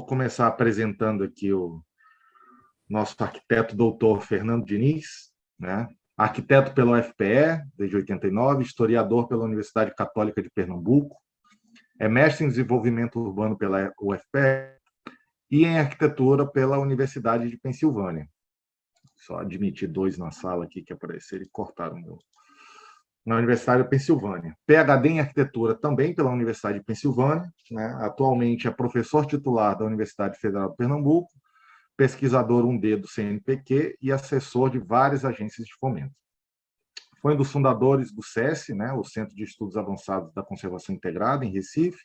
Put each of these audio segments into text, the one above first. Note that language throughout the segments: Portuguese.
começar apresentando aqui o nosso arquiteto doutor Fernando Diniz, né? Arquiteto pela UFPE, desde 89, historiador pela Universidade Católica de Pernambuco, é mestre em desenvolvimento urbano pela UFPE e em arquitetura pela Universidade de Pensilvânia. Só admitir dois na sala aqui que apareceram e cortaram o meu. Na Universidade de Pensilvânia. PhD em arquitetura também pela Universidade de Pensilvânia, né? Atualmente é professor titular da Universidade Federal de Pernambuco, pesquisador 1D do CNPq e assessor de várias agências de fomento. Foi um dos fundadores do SESC, né? O Centro de Estudos Avançados da Conservação Integrada, em Recife,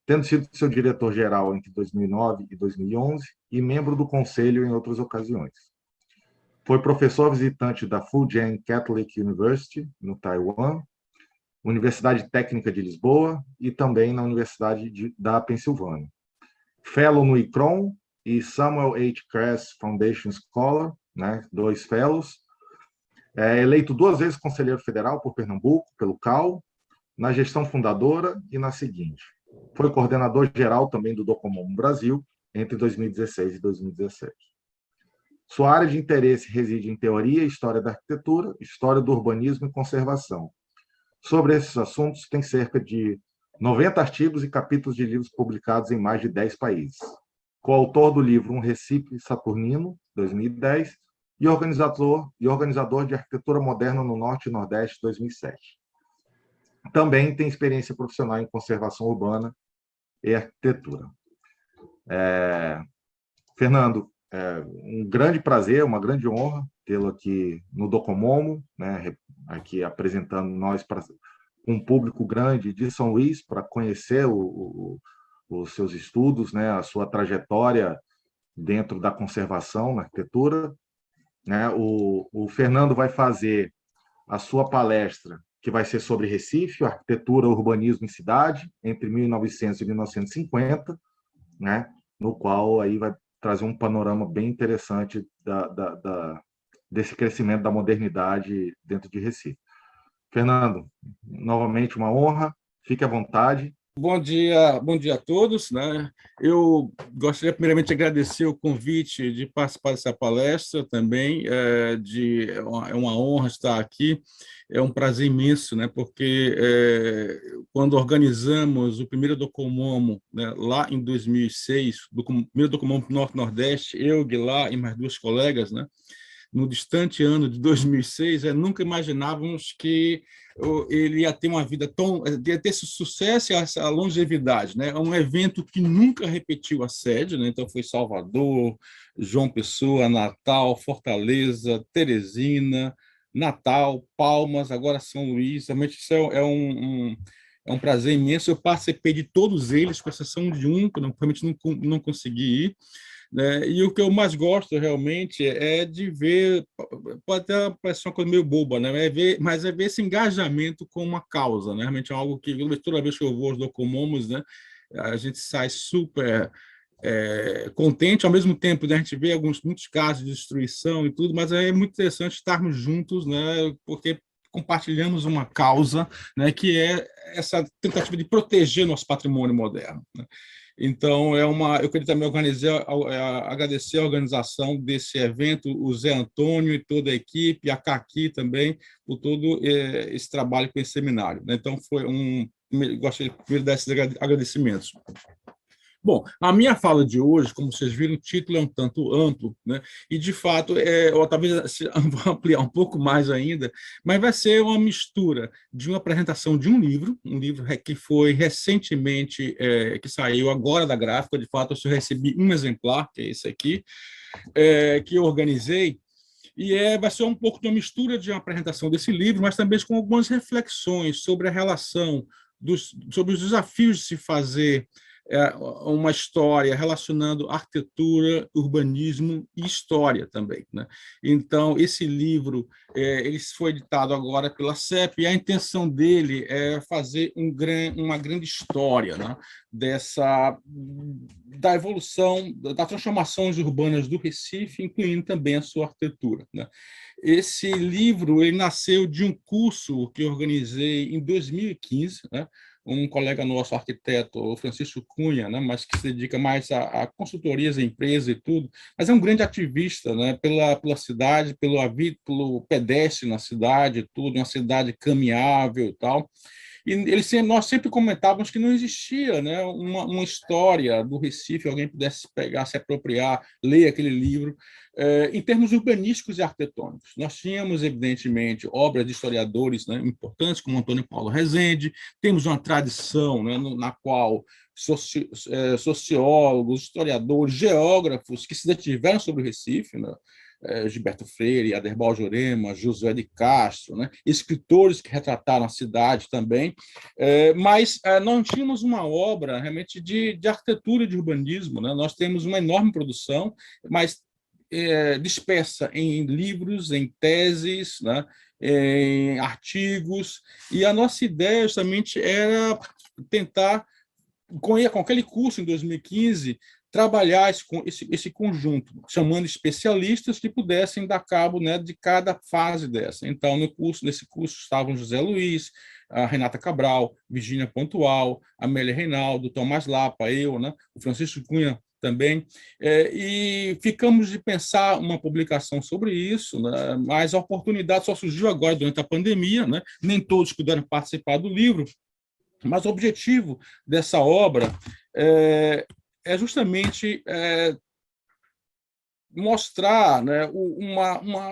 tendo sido seu diretor-geral entre 2009 e 2011 e membro do conselho em outras ocasiões. Foi professor visitante da Fujian Catholic University, no Taiwan, Universidade Técnica de Lisboa e também na Universidade da Pensilvânia. Fellow no ICRON e Samuel H. Kress Foundation Scholar, né, 2 fellows. Eleito 2 vezes conselheiro federal por Pernambuco, pelo CAU, na gestão fundadora e na seguinte. Foi coordenador geral também do Docomomo Brasil entre 2016 e 2017. Sua área de interesse reside em teoria e história da arquitetura, história do urbanismo e conservação. Sobre esses assuntos, tem cerca de 90 artigos e capítulos de livros publicados em mais de 10 países. Coautor do livro Um Recife Saturnino, 2010, e organizador de Arquitetura Moderna no Norte e Nordeste, 2007. Também tem experiência profissional em conservação urbana e arquitetura. Fernando, um grande prazer, uma grande honra tê-lo aqui no Docomomo, né, aqui apresentando nós para um público grande de São Luís, para conhecer os seus estudos, né, a sua trajetória dentro da conservação na arquitetura. Né? O Fernando vai fazer a sua palestra, que vai ser sobre Recife, arquitetura, urbanismo e cidade, entre 1900 e 1950, né, no qual aí vai trazer um panorama bem interessante desse crescimento da modernidade dentro de Recife. Fernando, novamente uma honra, fique à vontade. Bom dia a todos, né? Eu gostaria primeiramente de agradecer o convite de participar dessa palestra também, é uma honra estar aqui, é um prazer imenso, né? Porque quando organizamos o primeiro Docomomo, né, lá em 2006, o primeiro Docomomo Norte-Nordeste, eu, Guilá e mais 2 colegas, né? No distante ano de 2006, nunca imaginávamos que ele ia ter uma vida tão, ia ter esse sucesso e essa longevidade, né? É um evento que nunca repetiu a sede, né? Então foi Salvador, João Pessoa, Natal, Fortaleza, Teresina, Natal, Palmas, agora São Luís. Realmente isso é um prazer imenso. Eu participei de todos eles, com exceção de um, que realmente não consegui ir. Né? E o que eu mais gosto realmente é de ver, pode até parecer uma coisa meio boba, né? Mas é ver esse engajamento com uma causa, né? Realmente é algo que toda vez que eu vou aos Docomomos, né, a gente sai super contente, ao mesmo tempo, né, a gente vê muitos casos de destruição e tudo, mas é muito interessante estarmos juntos, né, porque compartilhamos uma causa, né, que é essa tentativa de proteger nosso patrimônio moderno, né? Então, eu queria também agradecer a organização desse evento, o Zé Antônio e toda a equipe, a Caqui também, por todo esse trabalho com esse seminário. Então, gostaria primeiro de dar esses agradecimentos. Bom, a minha fala de hoje, como vocês viram, o título é um tanto amplo, né? E, de fato, eu talvez vou ampliar um pouco mais ainda, mas vai ser uma mistura de uma apresentação de um livro que foi recentemente, que saiu agora da gráfica, de fato, eu só recebi um exemplar, que é esse aqui, que eu organizei, e vai ser um pouco de uma mistura de uma apresentação desse livro, mas também com algumas reflexões sobre a relação, sobre os desafios de se fazer uma história relacionando arquitetura, urbanismo e história também, né? Então, esse livro ele foi editado agora pela CEP e a intenção dele é fazer uma grande história, né, da evolução, das transformações urbanas do Recife, incluindo também a sua arquitetura, né? Esse livro ele nasceu de um curso que eu organizei em 2015, né, um colega nosso, arquiteto, o Francisco Cunha, né, mas que se dedica mais a consultorias em empresas e tudo, mas é um grande ativista, né, pela cidade, pelo pedestre na cidade, tudo, uma cidade caminhável e tal. E nós sempre comentávamos que não existia, né, uma história do Recife, alguém pudesse pegar, se apropriar, ler aquele livro, em termos urbanísticos e arquitetônicos. Nós tínhamos, evidentemente, obras de historiadores, né, importantes, como Antônio Paulo Rezende, temos uma tradição, né, na qual sociólogos, historiadores, geógrafos que se detiveram sobre o Recife, né, Gilberto Freire, Aderbal Jurema, Josué de Castro, né? Escritores que retrataram a cidade também, mas não tínhamos uma obra realmente de arquitetura e de urbanismo, né? Nós temos uma enorme produção, mas dispersa em livros, em teses, né? Em artigos, e a nossa ideia justamente era tentar, com aquele curso em 2015, trabalhar esse conjunto, chamando especialistas que pudessem dar cabo, né, de cada fase dessa. Então, nesse curso estavam José Luiz, a Renata Cabral, Virgínia Pontual, Amélia Reinaldo, Tomás Lapa, eu, né, o Francisco Cunha também, e ficamos de pensar uma publicação sobre isso, né, mas a oportunidade só surgiu agora durante a pandemia, né, nem todos puderam participar do livro, mas o objetivo dessa obra é justamente mostrar, né,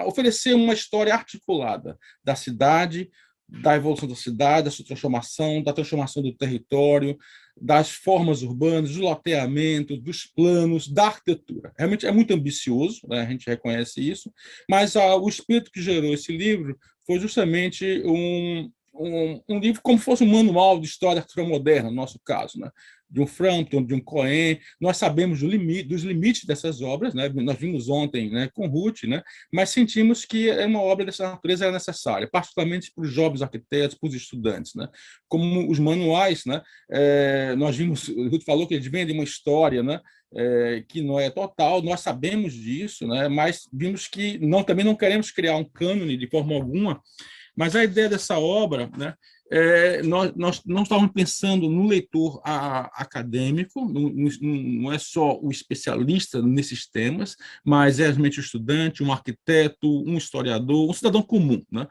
oferecer uma história articulada da cidade, da evolução da cidade, da sua transformação, da transformação do território, das formas urbanas, do loteamento, dos planos, da arquitetura. Realmente é muito ambicioso, né, a gente reconhece isso, mas o espírito que gerou esse livro foi justamente um livro como se fosse um manual de história da arquitetura moderna, no nosso caso, né? De um Frampton, de um Cohen. Nós sabemos dos limites dessas obras, né? Nós vimos ontem, né, com Ruth, né? Mas sentimos que uma obra dessa natureza era necessária, particularmente para os jovens arquitetos, para os estudantes, né? Como os manuais, né? Nós vimos, o Ruth falou que eles vendem uma história, né? Que não é total, nós sabemos disso, né? Mas vimos que também não queremos criar um cânone de forma alguma. Mas a ideia dessa obra, né, nós não estávamos pensando no leitor acadêmico, não é só o especialista nesses temas, mas é realmente o estudante, um arquiteto, um historiador, um cidadão comum, né?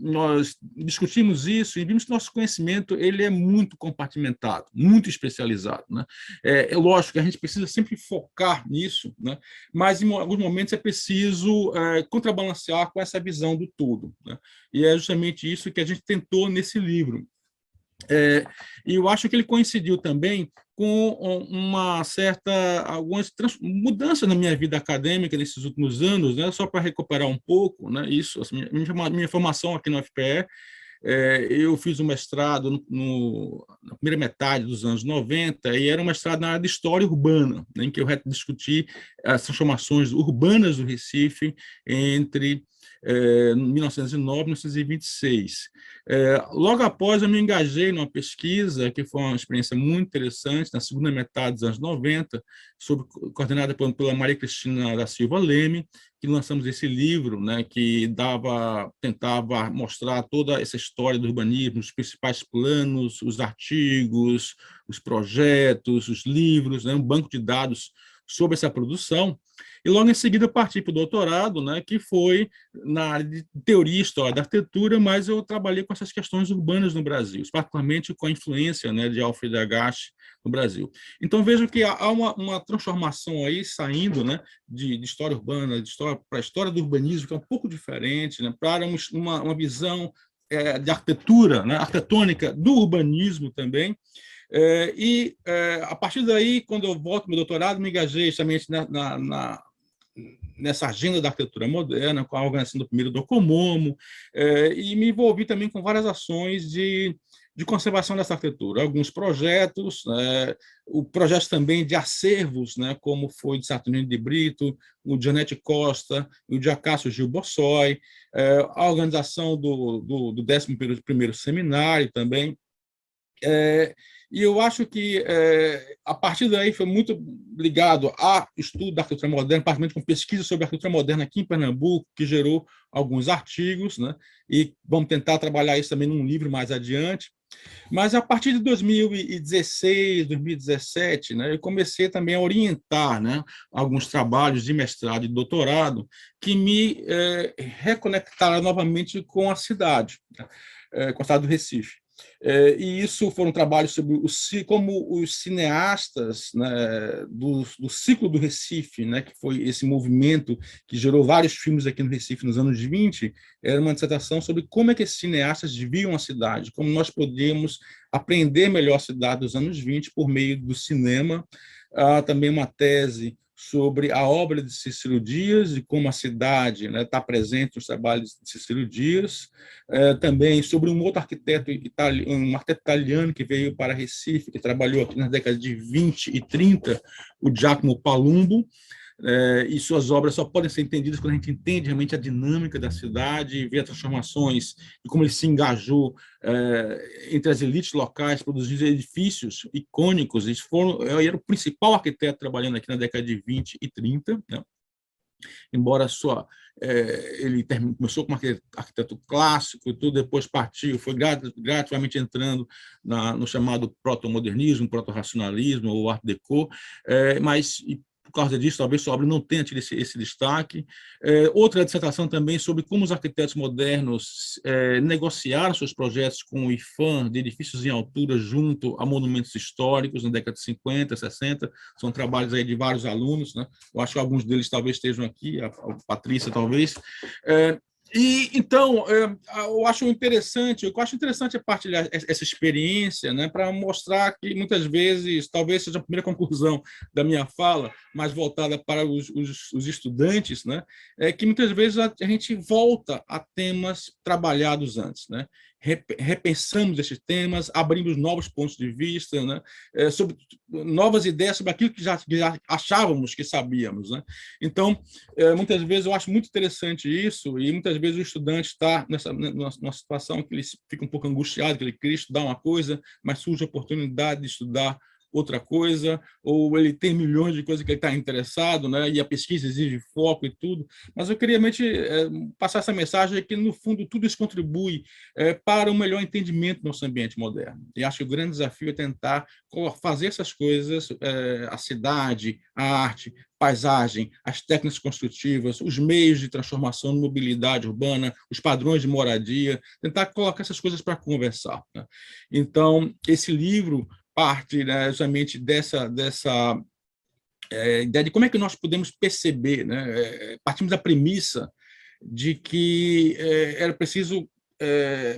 Nós discutimos isso e vimos que nosso conhecimento ele é muito compartimentado, muito especializado, né? É lógico que a gente precisa sempre focar nisso, né? Mas em alguns momentos é preciso contrabalancear com essa visão do todo, né? E é justamente isso que a gente tentou nesse livro. E eu acho que ele coincidiu também com algumas mudanças na minha vida acadêmica nesses últimos anos, né? Só para recuperar um pouco, né? Isso, assim, minha formação aqui no FPE, eu fiz um mestrado na primeira metade dos anos 90, e era um mestrado na área de história urbana, né, em que eu discuti as transformações urbanas do Recife entre 1909 e 1926. Logo após, eu me engajei numa pesquisa, que foi uma experiência muito interessante, na segunda metade dos anos 90, coordenada pela Maria Cristina da Silva Leme, que lançamos esse livro, né, que tentava mostrar toda essa história do urbanismo, os principais planos, os artigos, os projetos, os livros, né, um banco de dados sobre essa produção. E logo em seguida eu parti para o doutorado, né, que foi na área de teoria e história da arquitetura, mas eu trabalhei com essas questões urbanas no Brasil, particularmente com a influência, né, de Alfred Agache no Brasil. Então vejo que há uma transformação aí saindo, né, de história urbana, para a história do urbanismo, que é um pouco diferente, né, para uma visão de arquitetura, né, arquitetônica do urbanismo também. A partir daí, quando eu volto ao meu doutorado, me engajei justamente nessa agenda da arquitetura moderna, com a organização do primeiro Docomomo, e me envolvi também com várias ações de conservação dessa arquitetura, alguns projetos, o projeto também de acervos, né, como foi de Saturnino de Brito, o de Janete Costa, o de Acácio Gil Bossói, a organização do 11º Seminário também. E eu acho que, a partir daí, foi muito ligado a estudo da arquitetura moderna, particularmente com pesquisa sobre a arquitetura moderna aqui em Pernambuco, que gerou alguns artigos, né? E vamos tentar trabalhar isso também num livro mais adiante. Mas, a partir de 2016, 2017, né, eu comecei também a orientar, né, alguns trabalhos de mestrado e doutorado que me reconectaram novamente com a cidade, né, com a cidade do Recife. E isso foram trabalhos sobre como os cineastas, né, do ciclo do Recife, né, que foi esse movimento que gerou vários filmes aqui no Recife nos anos 20, era uma dissertação sobre como é que esses cineastas viam a cidade, como nós podemos aprender melhor a cidade dos anos 20 por meio do cinema. Há também uma tese sobre a obra de Cícero Dias e como a cidade, né, está presente nos trabalhos de Cícero Dias. Também sobre um outro arquiteto italiano que veio para Recife, que trabalhou aqui nas décadas de 20 e 30, o Giacomo Palumbo. E suas obras só podem ser entendidas quando a gente entende realmente a dinâmica da cidade, vê as transformações e como ele se engajou entre as elites locais, produzindo edifícios icônicos. Ele era o principal arquiteto trabalhando aqui na década de 20 e 30, né? Embora ele começou como arquiteto clássico, tudo depois partiu, foi gradativamente entrando no chamado proto-modernismo, proto-racionalismo ou Art Deco, mas por causa disso, talvez sua obra não tenha tido esse destaque. Outra dissertação também sobre como os arquitetos modernos negociaram seus projetos com o IPHAN de edifícios em altura junto a monumentos históricos na década de 50, 60. São trabalhos aí de vários alunos, né? Eu acho que alguns deles talvez estejam aqui, a Patrícia talvez. Então, eu acho interessante é partilhar essa experiência, né, para mostrar que, muitas vezes, talvez seja a primeira conclusão da minha fala, mais voltada para os estudantes, né, que, muitas vezes, a gente volta a temas trabalhados antes, né? Repensamos esses temas, abrimos novos pontos de vista, né, sobre novas ideias sobre aquilo que já achávamos que sabíamos, né? Então, muitas vezes eu acho muito interessante isso, e muitas vezes o estudante está numa situação que ele fica um pouco angustiado, que ele queria estudar uma coisa, mas surge a oportunidade de estudar outra coisa, ou ele tem milhões de coisas que ele está interessado, né? E a pesquisa exige foco e tudo, mas eu queria realmente passar essa mensagem que, no fundo, tudo isso contribui para um melhor entendimento do nosso ambiente moderno. E acho que o grande desafio é tentar fazer essas coisas, a cidade, a arte, paisagem, as técnicas construtivas, os meios de transformação, mobilidade urbana, os padrões de moradia, tentar colocar essas coisas para conversar, né? Então, esse livro parte, né, justamente dessa ideia de como é que nós podemos perceber, né? Partimos da premissa de que era preciso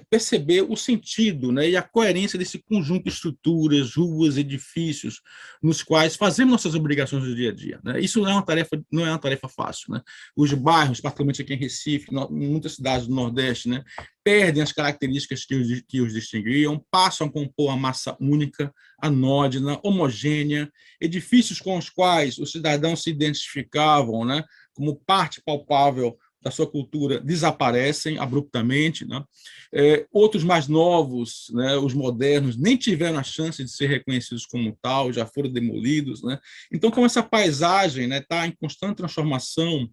perceber o sentido, né, e a coerência desse conjunto de estruturas, ruas, edifícios, nos quais fazemos nossas obrigações do dia a dia, né? Isso não é uma tarefa fácil, né? Os bairros, particularmente aqui em Recife, em muitas cidades do Nordeste, né, perdem as características que os distinguiam, passam a compor uma massa única, anódina, homogênea, edifícios com os quais os cidadãos se identificavam, né, como parte palpável da sua cultura desaparecem abruptamente, né? Outros mais novos, né, os modernos, nem tiveram a chance de ser reconhecidos como tal, já foram demolidos, né? Então, como essa paisagem, né, está em constante transformação,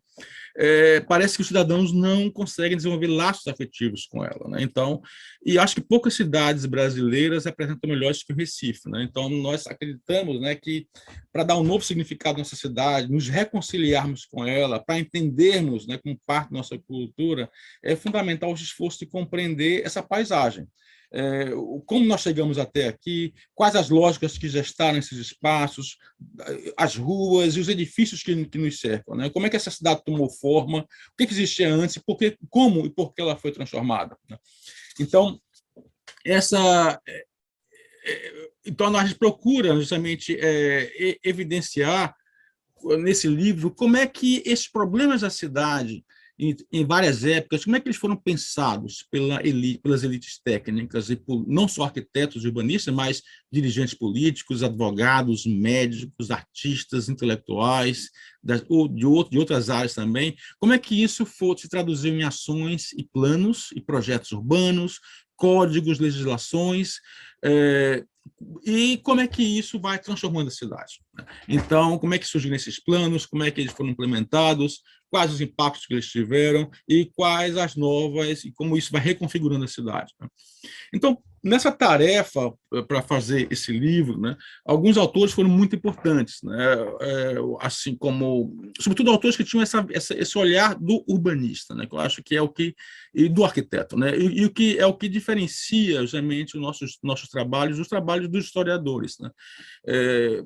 parece que os cidadãos não conseguem desenvolver laços afetivos com ela, né? Então, e acho que poucas cidades brasileiras representam melhor isso que o Recife, né? Então, nós acreditamos, né, que para dar um novo significado à nossa cidade, nos reconciliarmos com ela, para entendermos, né, como parte da nossa cultura, é fundamental o esforço de compreender essa paisagem. Como nós chegamos até aqui, quais as lógicas que gestaram esses espaços, as ruas e os edifícios que nos cercam, né? Como é que essa cidade tomou forma, o que existia antes, como e por que ela foi transformada, né? Então, então, a gente procura justamente evidenciar nesse livro como é que esses problemas da cidade, em várias épocas, como é que eles foram pensados pelas elites técnicas, e não só arquitetos e urbanistas, mas dirigentes políticos, advogados, médicos, artistas, intelectuais, de outras áreas também. Como é que isso se traduziu em ações e planos e projetos urbanos, códigos, legislações, e como é que isso vai transformando a cidade. Então, como é que surgiram esses planos, como é que eles foram implementados, quais os impactos que eles tiveram e quais as novas, e como isso vai reconfigurando a cidade. Então, nessa tarefa para fazer esse livro, né, alguns autores foram muito importantes, né, assim como, sobretudo, autores que tinham esse olhar do urbanista, né, que eu acho que é o que, e do arquiteto, né, e o que é o que diferencia justamente os nossos trabalhos dos trabalhos dos historiadores, né.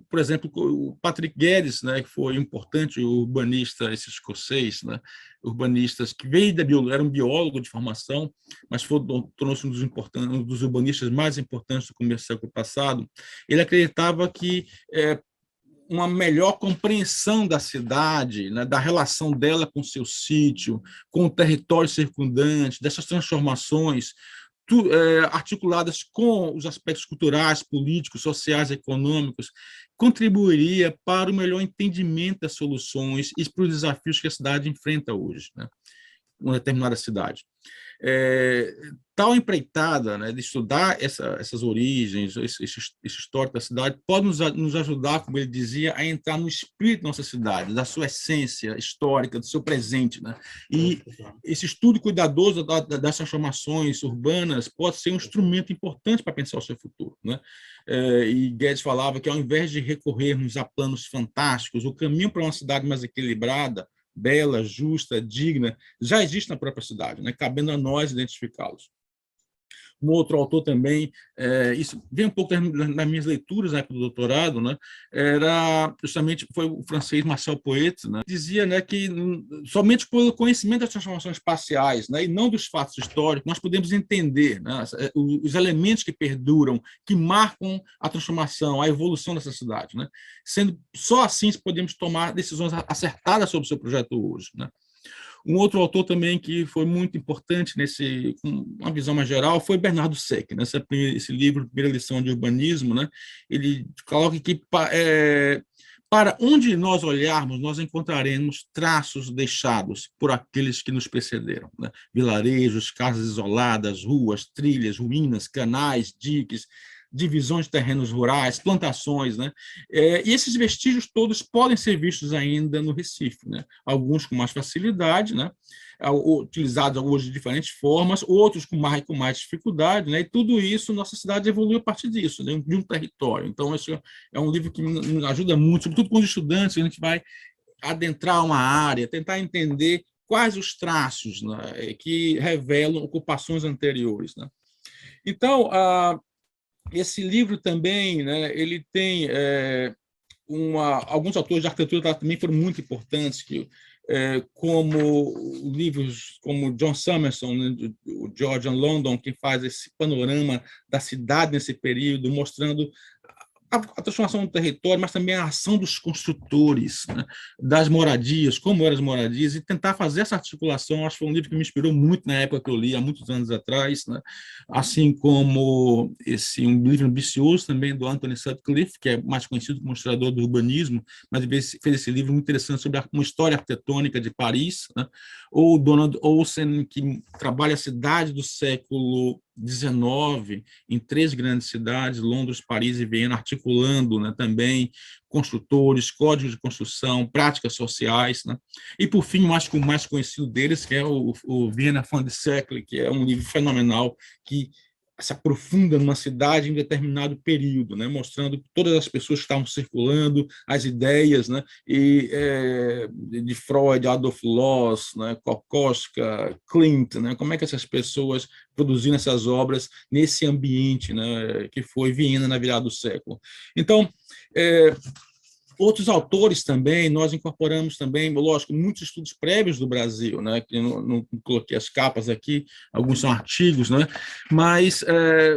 Por exemplo, o Patrick Geddes, né, que foi importante, o urbanista esse escocês, né, urbanistas que veio era um biólogo de formação, mas tornou-se um dos urbanistas mais importantes do começo do século passado. Ele acreditava que uma melhor compreensão da cidade, né, da relação dela com o seu sítio, com o território circundante, dessas transformações, articuladas com os aspectos culturais, políticos, sociais, econômicos, contribuiria para o melhor entendimento das soluções e para os desafios que a cidade enfrenta hoje, né, uma determinada cidade. Tal empreitada, né, de estudar essas origens, esse histórico da cidade, pode nos ajudar, como ele dizia, a entrar no espírito da nossa cidade, da sua essência histórica, do seu presente, né? E esse estudo cuidadoso das transformações urbanas pode ser um instrumento importante para pensar o seu futuro, né? E Guedes falava que, ao invés de recorrermos a planos fantásticos, o caminho para uma cidade mais equilibrada, bela, justa, digna, já existe na própria cidade, né? Cabendo a nós identificá-los. Um outro autor também, isso vem um pouco das minhas leituras na época do doutorado, né, era justamente, foi o francês Marcel Poet, né, dizia, né, que somente pelo conhecimento das transformações espaciais, né, e não dos fatos históricos, nós podemos entender, né, os elementos que perduram, que marcam a transformação, a evolução dessa cidade, né, sendo só assim podemos tomar decisões acertadas sobre o seu projeto hoje, né. Um outro autor também que foi muito importante com uma visão mais geral, foi Bernardo Seck, né? Esse livro, Primeira Lição de Urbanismo, né? Ele coloca que para onde nós olharmos, nós encontraremos traços deixados por aqueles que nos precederam, né? Vilarejos, casas isoladas, ruas, trilhas, ruínas, canais, diques, divisões de terrenos rurais, plantações, né? E esses vestígios todos podem ser vistos ainda no Recife, né? Alguns com mais facilidade, né? Utilizados hoje de diferentes formas, outros com mais dificuldade, né? E tudo isso, nossa cidade evoluiu a partir disso, né? De um território. Então, esse é um livro que nos ajuda muito, sobretudo com os estudantes, a gente vai adentrar uma área, tentar entender quais os traços, né, que revelam ocupações anteriores, né? Então, esse livro também, né, ele tem alguns autores de arquitetura também foram muito importantes, como livros como John Summerson, né, o George London, que faz esse panorama da cidade nesse período, mostrando a transformação do território, mas também a ação dos construtores, né, das moradias, como eram as moradias, e tentar fazer essa articulação. Acho que foi um livro que me inspirou muito na época que eu li, há muitos anos atrás, né? Assim como um livro ambicioso também do Anthony Sutcliffe, que é mais conhecido como historiador do urbanismo, mas fez esse livro muito interessante sobre uma história arquitetônica de Paris, né? Ou Donald Olsen, que trabalha a cidade do século XIX, em 3 grandes cidades, Londres, Paris e Viena, articulando, né, também construtores, códigos de construção, práticas sociais, né? E, por fim, o mais conhecido deles, que é o Vienna von der Seckel, que é um livro fenomenal, que se aprofunda numa cidade em um determinado período, né, mostrando todas as pessoas que estavam circulando, as ideias, né, de Freud, Adolf Loos, né, Kokoschka, Klimt, né, como é que essas pessoas produziram essas obras nesse ambiente, né, que foi Viena na virada do século. Então, outros autores também, nós incorporamos também, lógico, muitos estudos prévios do Brasil, né, que não coloquei as capas aqui, alguns são artigos, né, mas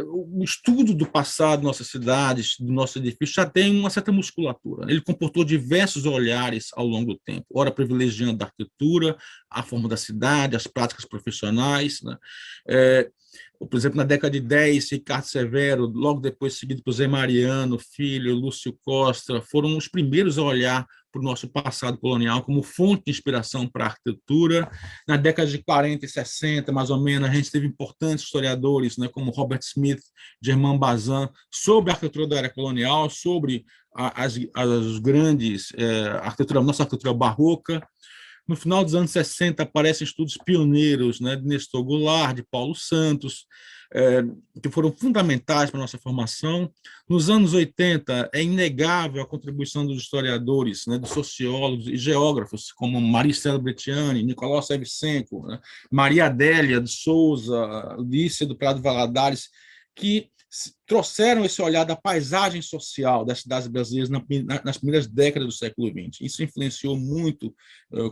o estudo do passado de nossas cidades, do nosso edifício, já tem uma certa musculatura. Ele comportou diversos olhares ao longo do tempo, ora privilegiando a arquitetura, a forma da cidade, as práticas profissionais, né, por exemplo, na década de 10, Ricardo Severo, logo depois seguido por Zé Mariano, Filho, Lúcio Costa, foram os primeiros a olhar para o nosso passado colonial como fonte de inspiração para a arquitetura. Na década de 40 e 60, mais ou menos, a gente teve importantes historiadores, né, como Robert Smith, Germain Bazin, sobre a arquitetura da era colonial, sobre as grandes nossa arquitetura barroca. No final dos anos 60, aparecem estudos pioneiros, né, de Nestor Goulart, de Paulo Santos. que foram fundamentais para a nossa formação. Nos anos 80, é inegável a contribuição dos historiadores, né, dos sociólogos e geógrafos, como Maricela Brettiani, Nicolau Savchenko, né, Maria Adélia de Souza, Lícia do Prado Valadares, que trouxeram esse olhar da paisagem social das cidades brasileiras nas primeiras décadas do século XX. Isso influenciou muito,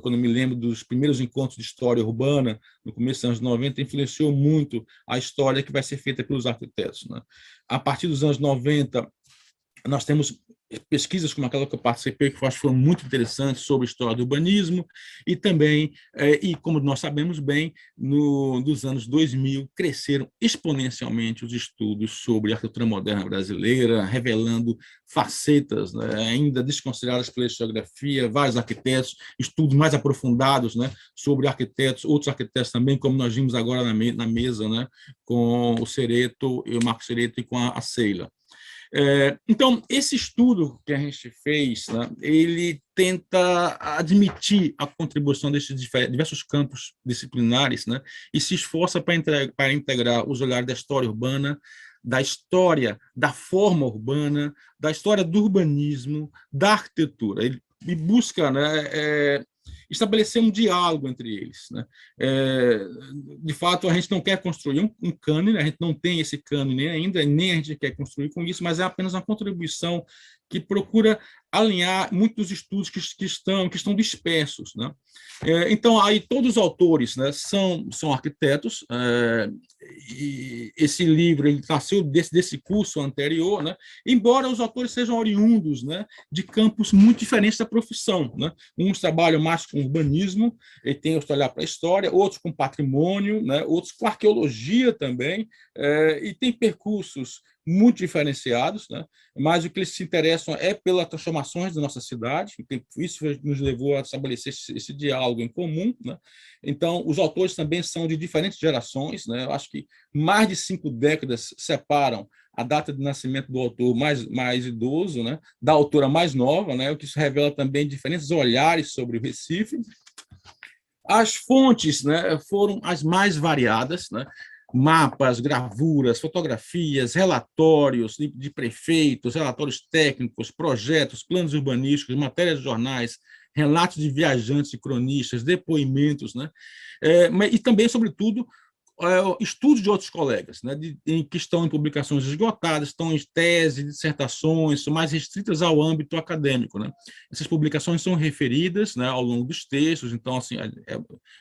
quando me lembro dos primeiros encontros de história urbana, no começo dos anos 90, influenciou muito a história que vai ser feita pelos arquitetos, né? A partir dos anos 90, nós temos pesquisas como aquela que eu participei, que eu acho que foram muito interessantes, sobre a história do urbanismo, e também, e como nós sabemos bem, nos anos 2000, cresceram exponencialmente os estudos sobre a arquitetura moderna brasileira, revelando facetas, né, ainda desconsideradas pela historiografia, vários arquitetos, estudos mais aprofundados, né, sobre arquitetos, outros arquitetos também, como nós vimos agora na mesa, né, com o Cereto, o Marco Cereto e com a Sheila. Então, esse estudo que a gente fez, né, ele tenta admitir a contribuição desses diversos campos disciplinares, né, e se esforça para integrar os olhares da história urbana, da história da forma urbana, da história do urbanismo, da arquitetura. Ele busca, né, estabelecer um diálogo entre eles, né? De fato, a gente não quer construir um cânone, a gente não tem esse cânone ainda, nem a gente quer construir com isso, mas é apenas uma contribuição que procura alinhar muitos estudos que estão dispersos, né? Então, aí todos os autores, né, são arquitetos, e esse livro ele nasceu desse curso anterior, né, embora os autores sejam oriundos, né, de campos muito diferentes da profissão, né? Uns trabalham mais com urbanismo, e tem que olhar para a história, outros com patrimônio, né, outros com arqueologia também, e tem percursos muito diferenciados, né? Mas o que eles se interessam é pelas transformações da nossa cidade, e isso nos levou a estabelecer esse diálogo em comum, né? Então, os autores também são de diferentes gerações, né? Eu acho que mais de 5 décadas separam a data de nascimento do autor mais idoso, né, da autora mais nova, né, o que isso revela também diferentes olhares sobre o Recife. As fontes, né, foram as mais variadas, né? Mapas, gravuras, fotografias, relatórios de prefeitos, relatórios técnicos, projetos, planos urbanísticos, matérias de jornais, relatos de viajantes e cronistas, depoimentos, né? E também, sobretudo, estudos de outros colegas, né, que estão em publicações esgotadas, estão em teses, dissertações, são mais restritas ao âmbito acadêmico, né? Essas publicações são referidas, né, ao longo dos textos, então, assim,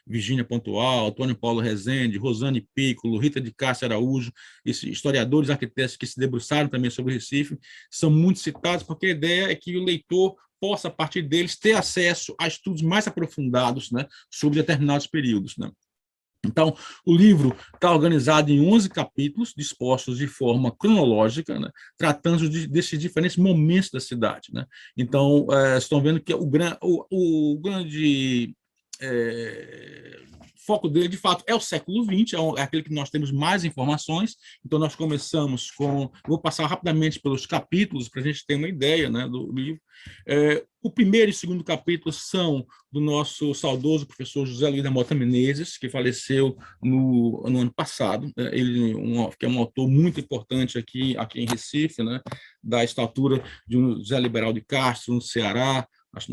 Virgínia Pontual, Antônio Paulo Rezende, Rosane Piccolo, Rita de Cássia Araújo, esses historiadores, arquitetos que se debruçaram também sobre o Recife, são muito citados, porque a ideia é que o leitor possa, a partir deles, ter acesso a estudos mais aprofundados, né, sobre determinados períodos, né? Então, o livro está organizado em 11 capítulos, dispostos de forma cronológica, né, tratando desses diferentes momentos da cidade, né? Então, estão vendo que o grande foco dele, de fato, é o século XX, é aquele que nós temos mais informações. Então, nós começamos com... Vou passar rapidamente pelos capítulos, para a gente ter uma ideia, né, do livro. O primeiro e segundo capítulo são do nosso saudoso professor José Luiz da Mota Menezes, que faleceu no ano passado. Ele que é um autor muito importante aqui em Recife, né, da estatura de um José Liberal de Castro, no Ceará. Acho que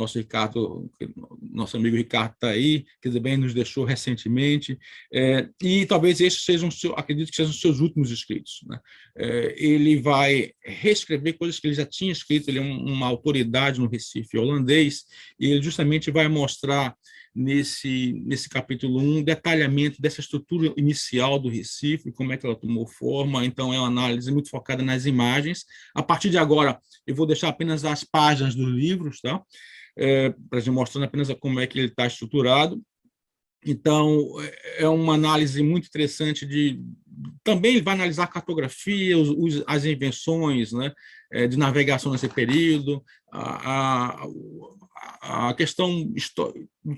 nosso amigo Ricardo está aí, que também nos deixou recentemente, e talvez esses sejam, acredito que sejam os seus últimos escritos, né? Ele vai reescrever coisas que ele já tinha escrito, ele é uma autoridade no Recife holandês, e ele justamente vai mostrar nesse capítulo 1 detalhamento dessa estrutura inicial do Recife, como é que ela tomou forma. Então, é uma análise muito focada nas imagens. A partir de agora, eu vou deixar apenas as páginas dos livros, tá? Para a gente mostrando apenas como é que ele está estruturado. Então, é uma análise muito interessante também ele vai analisar a cartografia, as invenções, né, de navegação nesse período, a questão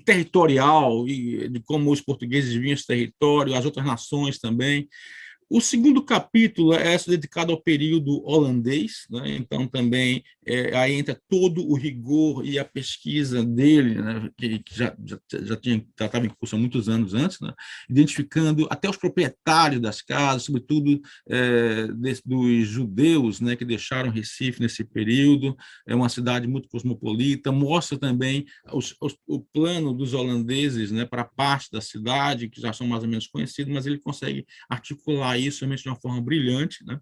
territorial e de como os portugueses viam esse território, as outras nações também. O segundo capítulo é dedicado ao período holandês, né? Então também aí entra todo o rigor e a pesquisa dele, né, que já estava em curso há muitos anos antes, né, identificando até os proprietários das casas, sobretudo dos judeus, né, que deixaram Recife nesse período. É uma cidade muito cosmopolita, mostra também o plano dos holandeses, né, para parte da cidade, que já são mais ou menos conhecidos, mas ele consegue articular isso realmente de uma forma brilhante, né?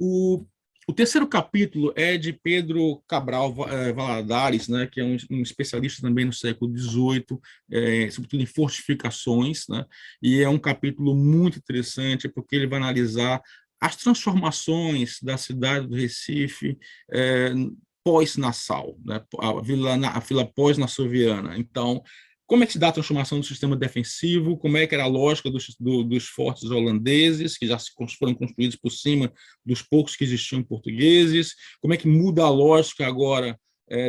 O terceiro capítulo é de Pedro Cabral Valadares, né, que é um especialista também no século XVIII, sobretudo em fortificações, né, e é um capítulo muito interessante, porque ele vai analisar as transformações da cidade do Recife pós-Nassau, né, a vila pós-nassoviana. Então, como é que se dá a transformação do sistema defensivo, como é que era a lógica dos fortes holandeses, que já foram construídos por cima dos poucos que existiam portugueses, como é que muda a lógica agora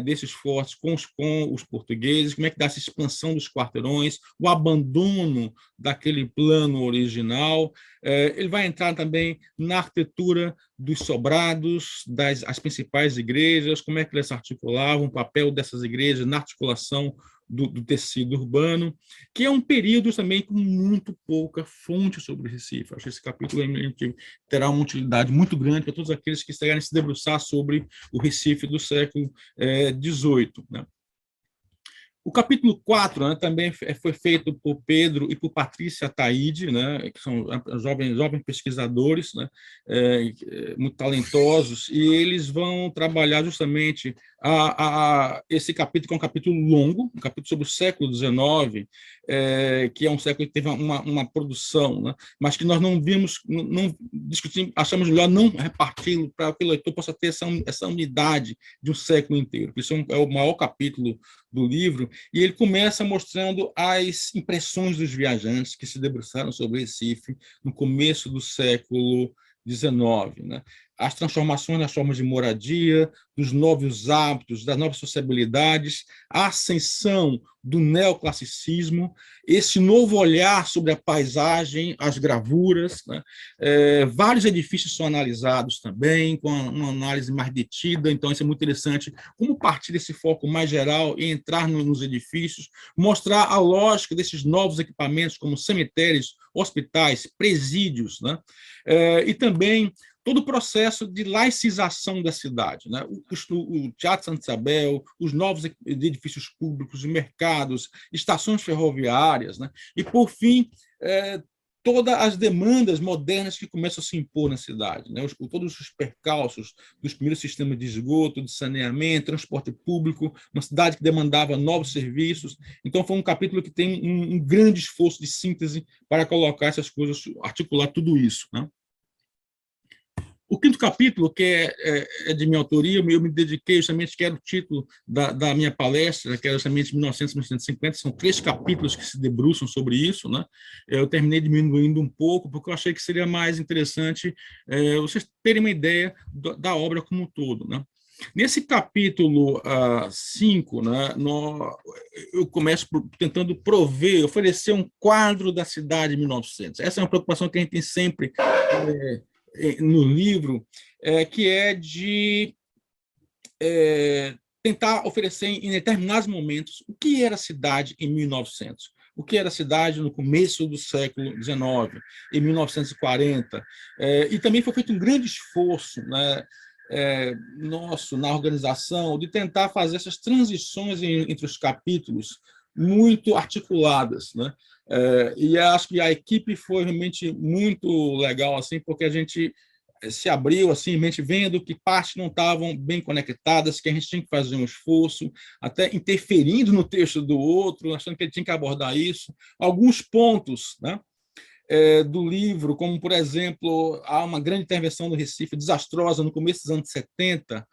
desses fortes com os portugueses, como é que dá essa expansão dos quarteirões, o abandono daquele plano original. Ele vai entrar também na arquitetura dos sobrados, as principais igrejas, como é que eles se articulavam, o papel dessas igrejas na articulação do tecido urbano, que é um período também com muito pouca fonte sobre o Recife. Acho que esse capítulo terá uma utilidade muito grande para todos aqueles que estiverem se debruçar sobre o Recife do século XVIII. Né? O capítulo 4, né, também foi feito por Pedro e por Patrícia Taide, né, que são jovens pesquisadores, né, muito talentosos, e eles vão trabalhar justamente esse capítulo, que é um capítulo longo, um capítulo sobre o século XIX, que é um século que teve uma produção, né, mas que nós não vimos, não discutimos, achamos melhor não reparti-lo para que o leitor possa ter essa unidade de um século inteiro. Isso é o maior capítulo do livro, e ele começa mostrando as impressões dos viajantes que se debruçaram sobre Recife no começo do século XIX, né? As transformações nas formas de moradia, dos novos hábitos, das novas sociabilidades, a ascensão do neoclassicismo, esse novo olhar sobre a paisagem, as gravuras, né? Vários edifícios são analisados também, com uma análise mais detida, então isso é muito interessante, como partir desse foco mais geral e entrar nos edifícios, mostrar a lógica desses novos equipamentos, como cemitérios, hospitais, presídios, né? E também todo o processo de laicização da cidade, né? O Teatro Santa Isabel, os novos edifícios públicos, mercados, estações ferroviárias, né? E, por fim, todas as demandas modernas que começam a se impor na cidade, né? Todos os percalços dos primeiros sistemas de esgoto, de saneamento, transporte público, uma cidade que demandava novos serviços. Então, foi um capítulo que tem um grande esforço de síntese para colocar essas coisas, articular tudo isso, né? O quinto capítulo, que é de minha autoria, eu me dediquei justamente, que era o título da minha palestra, que era justamente 1900 e 1950, são 3 capítulos que se debruçam sobre isso, né? Eu terminei diminuindo um pouco, porque eu achei que seria mais interessante vocês terem uma ideia da obra como um todo, né? Nesse capítulo 5, né, eu começo tentando oferecer um quadro da cidade de 1900. Essa é uma preocupação que a gente tem sempre no livro, que é de tentar oferecer em determinados momentos o que era a cidade em 1900, o que era a cidade no começo do século XIX, em 1940. E também foi feito um grande esforço, né, nosso na organização de tentar fazer essas transições entre os capítulos muito articuladas, né? E acho que a equipe foi realmente muito legal, assim, porque a gente se abriu, assim, mente vendo que partes não estavam bem conectadas, que a gente tinha que fazer um esforço, até interferindo no texto do outro, achando que ele tinha que abordar isso. Alguns pontos, né, do livro, como, por exemplo, há uma grande intervenção no Recife, desastrosa, no começo dos anos 70,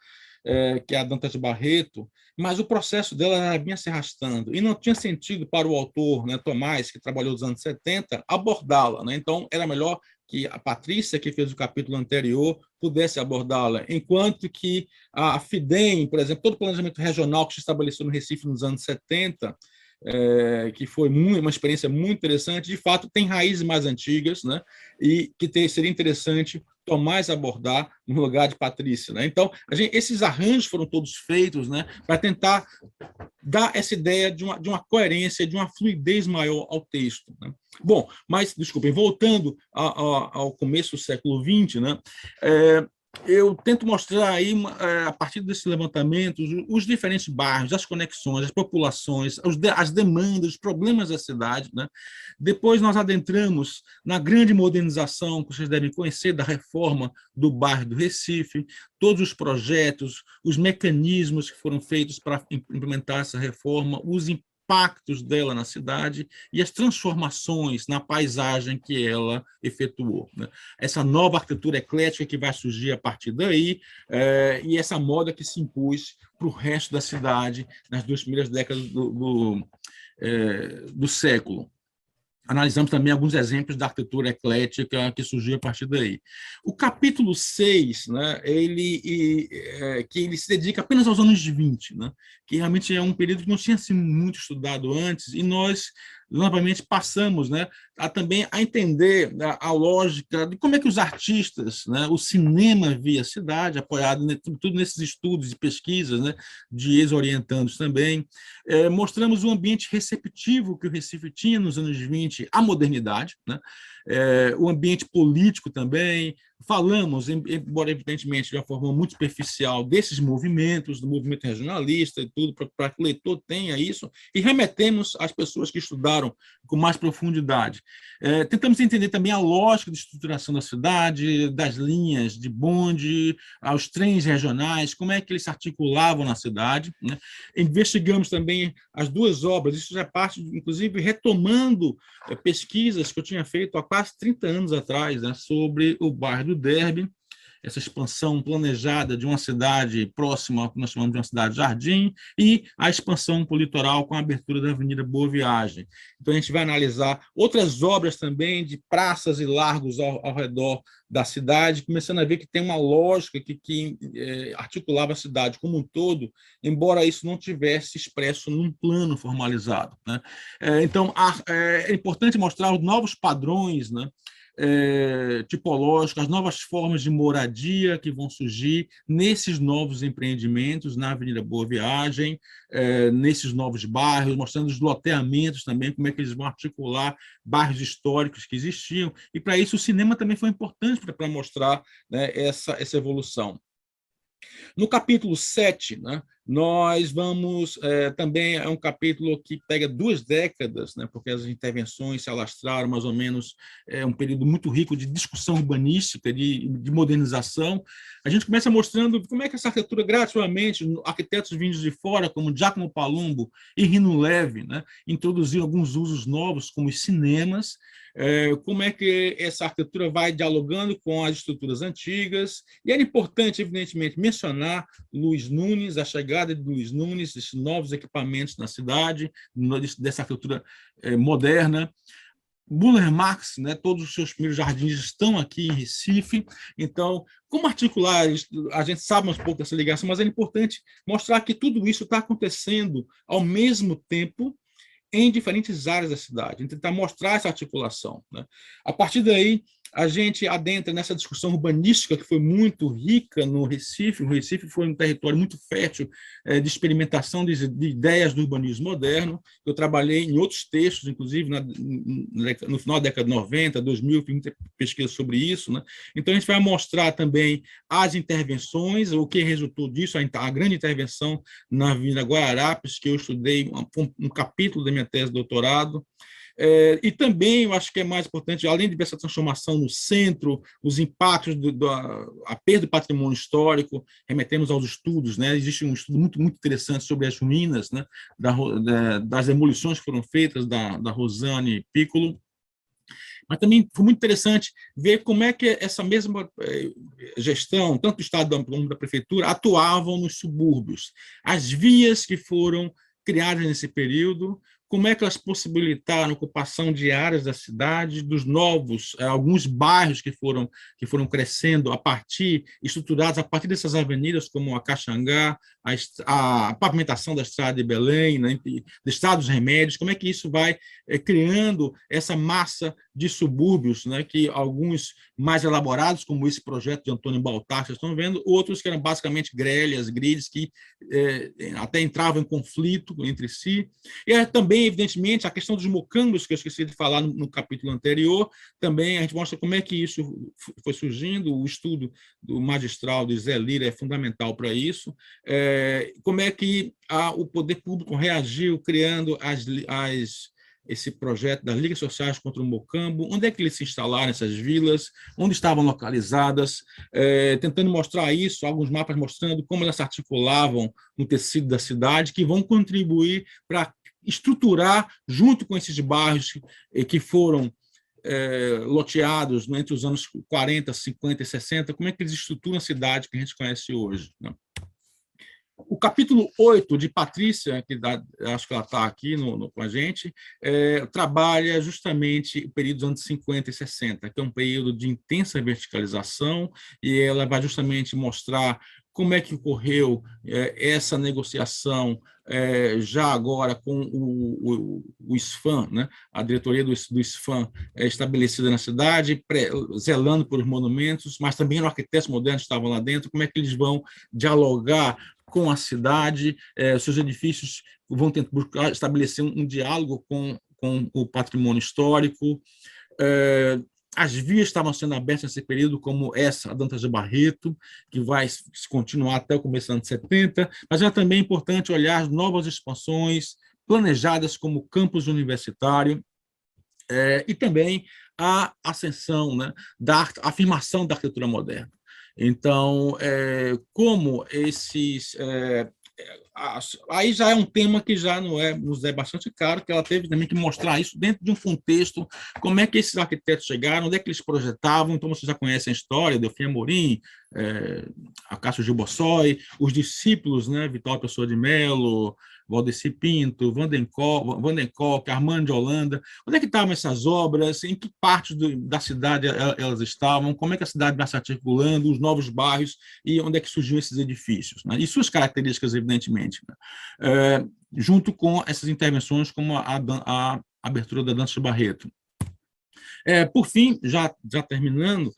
que é a Dantas de Barreto, mas o processo dela vinha se arrastando, e não tinha sentido para o autor, né, Tomás, que trabalhou nos anos 70, abordá-la, né? Então, era melhor que a Patrícia, que fez o capítulo anterior, pudesse abordá-la, enquanto que a FIDEM, por exemplo, todo o planejamento regional que se estabeleceu no Recife nos anos 70, que foi uma experiência muito interessante, de fato tem raízes mais antigas, né? E que seria interessante Tomás abordar no lugar de Patrícia, né? Então, esses arranjos foram todos feitos, né, para tentar dar essa ideia de uma coerência, de uma fluidez maior ao texto, né? Bom, mas, desculpem, voltando ao começo do século XX, né, eu tento mostrar aí, a partir desses levantamentos, os diferentes bairros, as conexões, as populações, as demandas, os problemas da cidade, né? Depois nós adentramos na grande modernização, que vocês devem conhecer, da reforma do bairro do Recife, todos os projetos, os mecanismos que foram feitos para implementar essa reforma, os impactos dela na cidade e as transformações na paisagem que ela efetuou, né? Essa nova arquitetura eclética que vai surgir a partir daí, e essa moda que se impôs para o resto da cidade nas 2 primeiras décadas do século. Analisamos também alguns exemplos da arquitetura eclética que surgiu a partir daí. O capítulo 6, né, que ele se dedica apenas aos anos 20, né, que realmente é um período que não tinha sido muito estudado antes, e nós, novamente, passamos, né, também a entender a lógica de como é que os artistas, né, o cinema via a cidade, apoiado tudo nesses estudos e pesquisas, né, de ex-orientandos também. Mostramos o ambiente receptivo que o Recife tinha nos anos 20 à modernidade, né? O ambiente político também. Falamos, embora evidentemente de uma forma muito superficial, desses movimentos, do movimento regionalista e tudo, para que o leitor tenha isso, e remetemos às pessoas que estudaram com mais profundidade. Tentamos entender também a lógica de estruturação da cidade, das linhas de bonde, aos trens regionais, como é que eles se articulavam na cidade, né? Investigamos também as 2 obras, isso já parte, inclusive, retomando pesquisas que eu tinha feito há quase 30 anos atrás, né, sobre o bairro do Derby, essa expansão planejada de uma cidade próxima ao que nós chamamos de uma cidade-jardim, e a expansão para o litoral com a abertura da Avenida Boa Viagem. Então, a gente vai analisar outras obras também de praças e largos ao redor da cidade, começando a ver que tem uma lógica que articulava a cidade como um todo, embora isso não tivesse expresso num plano formalizado, né? Então, é importante mostrar os novos padrões, né, tipológicas, as novas formas de moradia que vão surgir nesses novos empreendimentos, na Avenida Boa Viagem, nesses novos bairros, mostrando os loteamentos também, como é que eles vão articular bairros históricos que existiam, e para isso o cinema também foi importante para mostrar, né, essa evolução. No capítulo 7, né, nós vamos, também é um capítulo que pega 2 décadas, né, porque as intervenções se alastraram mais ou menos, um período muito rico de discussão urbanística, de modernização. A gente começa mostrando como é que essa arquitetura, gradativamente, arquitetos vindos de fora, como Giacomo Palumbo e Rino Leve, né, introduziram alguns usos novos, como os cinemas, como é que essa arquitetura vai dialogando com as estruturas antigas, e era importante, evidentemente, mencionar Luiz Nunes, a chegada de Luiz Nunes, esses novos equipamentos na cidade, dessa arquitetura moderna. Buller Marx, né, todos os seus primeiros jardins estão aqui em Recife, então, como articular, a gente sabe um pouco dessa ligação, mas é importante mostrar que tudo isso está acontecendo ao mesmo tempo em diferentes áreas da cidade, tentar mostrar essa articulação, né? A partir daí, a gente adentra nessa discussão urbanística que foi muito rica no Recife. O Recife foi um território muito fértil de experimentação de ideias do urbanismo moderno. Eu trabalhei em outros textos, inclusive no final da década de 90, 2000, fiz muita pesquisa sobre isso, né? Então, a gente vai mostrar também as intervenções, o que resultou disso, a grande intervenção na Avenida Guararapes, que eu estudei um capítulo da minha tese de doutorado. E também, eu acho que é mais importante, além de ver essa transformação no centro, os impactos da perda do patrimônio histórico, remetemos aos estudos, né? Existe um estudo muito, muito interessante sobre as ruínas, né, das demolições que foram feitas, da Rosane Piccolo. Mas também foi muito interessante ver como é que essa mesma gestão, tanto do Estado como da Prefeitura, atuavam nos subúrbios. As vias que foram criadas nesse período, como é que elas possibilitaram a ocupação de áreas da cidade, dos novos, alguns bairros que foram crescendo estruturados a partir dessas avenidas, como a Caxangá, a pavimentação da estrada de Belém, né, do estado dos remédios, como é que isso vai criando essa massa de subúrbios, né, que alguns mais elaborados, como esse projeto de Antônio Baltar, vocês estão vendo, outros que eram basicamente grelhas, grids, que até entravam em conflito entre si. E também, evidentemente, a questão dos mocambos, que eu esqueci de falar no capítulo anterior, também a gente mostra como é que isso foi surgindo, o estudo do magistral de Zé Lira é fundamental para isso, como é que o poder público reagiu criando esse projeto das Ligas Sociais contra o Mocambo, onde é que eles se instalaram, essas vilas, onde estavam localizadas, tentando mostrar isso, alguns mapas mostrando como elas se articulavam no tecido da cidade, que vão contribuir para estruturar, junto com esses bairros que foram loteados, né, entre os anos 40, 50 e 60, como é que eles estruturam a cidade que a gente conhece hoje, né? O capítulo 8 de Patrícia, acho que ela está aqui com a gente, trabalha justamente o período dos anos 50 e 60, que é um período de intensa verticalização, e ela vai justamente mostrar como é que ocorreu essa negociação já agora com o SFAM, né? A diretoria do SFAM estabelecida na cidade, zelando por monumentos, mas também os arquitetos modernos estavam lá dentro, como é que eles vão dialogar com a cidade, seus edifícios vão tentar buscar estabelecer um diálogo com o patrimônio histórico. As vias estavam sendo abertas nesse período, como essa, a Dantas de Barreto, que vai se continuar até o começo dos anos 70, mas é também importante olhar as novas expansões planejadas como campus universitário, e também a ascensão, né, da afirmação da arquitetura moderna. Então, como esses... aí já é um tema que já nos é bastante caro, que ela teve também que mostrar isso dentro de um contexto, como é que esses arquitetos chegaram, onde é que eles projetavam. Então, vocês já conhecem a história, Delfim Amorim, Acácio Gil Bossói, os discípulos, né, Vitório Pessoa de Mello, Valdeci Pinto, Vandenkolk, Armando de Holanda. Onde é que estavam essas obras? Em que partes da cidade elas estavam? Como é que a cidade vai se articulando? Os novos bairros e onde é que surgiam esses edifícios, né? E suas características, evidentemente, né? Junto com essas intervenções como a abertura da Dantas de Barreto. Por fim, já terminando,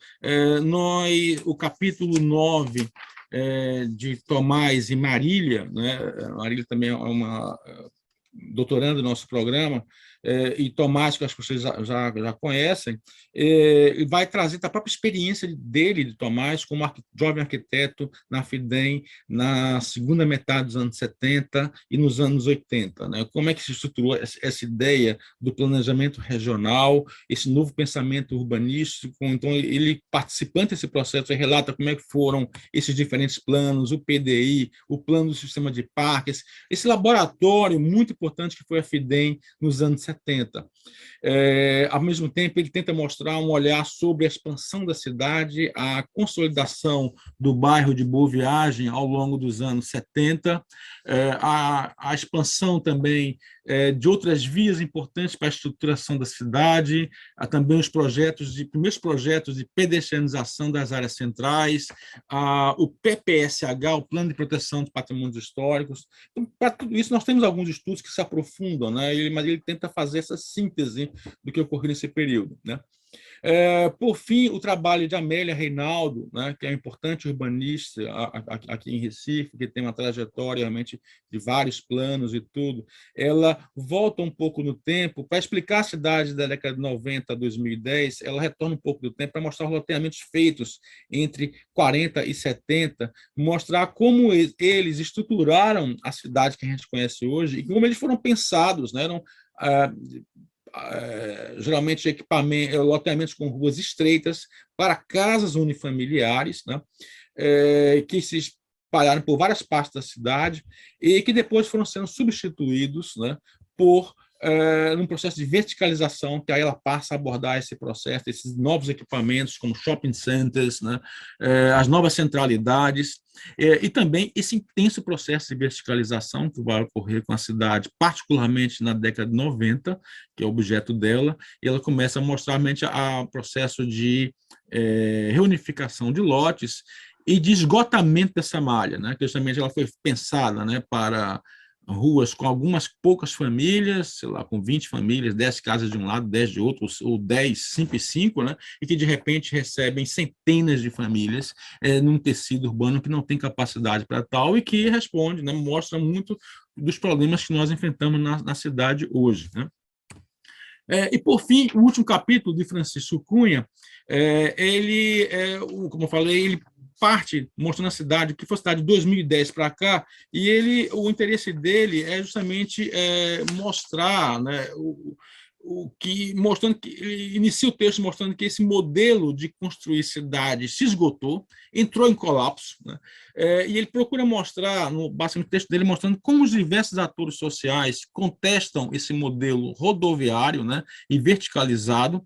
o capítulo 9 de Tomás e Marília, né? Marília também é uma doutoranda do nosso programa, e Tomás, que acho que vocês já conhecem, e vai trazer a própria experiência dele, de Tomás, como jovem arquiteto na FIDEM, na segunda metade dos anos 70 e nos anos 80. Né? Como é que se estruturou essa ideia do planejamento regional, esse novo pensamento urbanístico. Então, ele, participante desse processo, relata como é que foram esses diferentes planos, o PDI, o plano do sistema de parques, esse laboratório muito importante que foi a FIDEM nos anos 70. Ao mesmo tempo, ele tenta mostrar um olhar sobre a expansão da cidade, a consolidação do bairro de Boa Viagem ao longo dos anos 70, a expansão também de outras vias importantes para a estruturação da cidade, há também os primeiros projetos de pedestrianização das áreas centrais, o PPSH, o Plano de Proteção de Patrimônios Históricos. Então, para tudo isso, nós temos alguns estudos que se aprofundam, né? Mas ele tenta fazer essa síntese do que ocorreu nesse período, né? Por fim, o trabalho de Amélia Reinaldo, né, que é um importante urbanista aqui em Recife, que tem uma trajetória realmente de vários planos e tudo, ela volta um pouco no tempo para explicar a cidade da década de 90 a 2010, ela retorna um pouco do tempo para mostrar os loteamentos feitos entre 40 e 70, mostrar como eles estruturaram a cidade que a gente conhece hoje e como eles foram pensados, né, eram geralmente loteamentos com ruas estreitas para casas unifamiliares, né, que se espalharam por várias partes da cidade e que depois foram sendo substituídos, né, por num processo de verticalização, que aí ela passa a abordar esse processo, esses novos equipamentos, como shopping centers, né, as novas centralidades, e também esse intenso processo de verticalização que vai ocorrer com a cidade, particularmente na década de 90, que é o objeto dela, e ela começa a mostrar realmente o processo de reunificação de lotes e de esgotamento dessa malha, né, que justamente ela foi pensada, né, para ruas com algumas poucas famílias, sei lá, com 20 famílias, 10 casas de um lado, 10 de outro, ou 10, 5 e 5, né? E que, de repente, recebem centenas de famílias num tecido urbano que não tem capacidade para tal e que responde, né? Mostra muito dos problemas que nós enfrentamos na cidade hoje, né? E, por fim, o último capítulo de Francisco Cunha, ele, como eu falei, ele parte mostrando a cidade, que foi a cidade de 2010 para cá, e o interesse dele é justamente mostrar, né, mostrando que ele inicia o texto mostrando que esse modelo de construir cidades se esgotou, entrou em colapso, né? E ele procura mostrar, basicamente no texto dele, mostrando como os diversos atores sociais contestam esse modelo rodoviário, né, e verticalizado,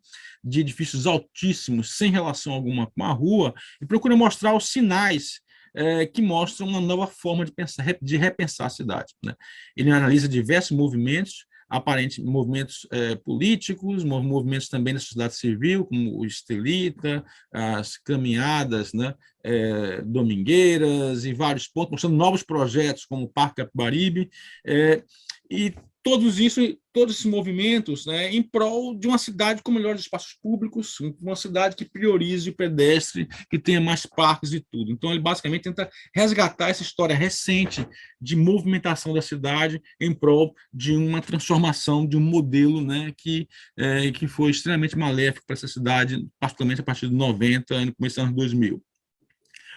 de edifícios altíssimos, sem relação alguma com a rua, e procura mostrar os sinais que mostram uma nova forma de repensar a cidade, né? Ele analisa diversos movimentos, aparentes movimentos políticos, movimentos também da sociedade civil, como o Estelita, as caminhadas, né, domingueiras, e vários pontos, mostrando novos projetos, como o Parque Capibaribe, e todos esses movimentos, né, em prol de uma cidade com melhores espaços públicos, uma cidade que priorize o pedestre, que tenha mais parques e tudo. Então, ele basicamente tenta resgatar essa história recente de movimentação da cidade em prol de uma transformação de um modelo, né, que foi extremamente maléfico para essa cidade, particularmente a partir de 90 e no começo dos anos 2000.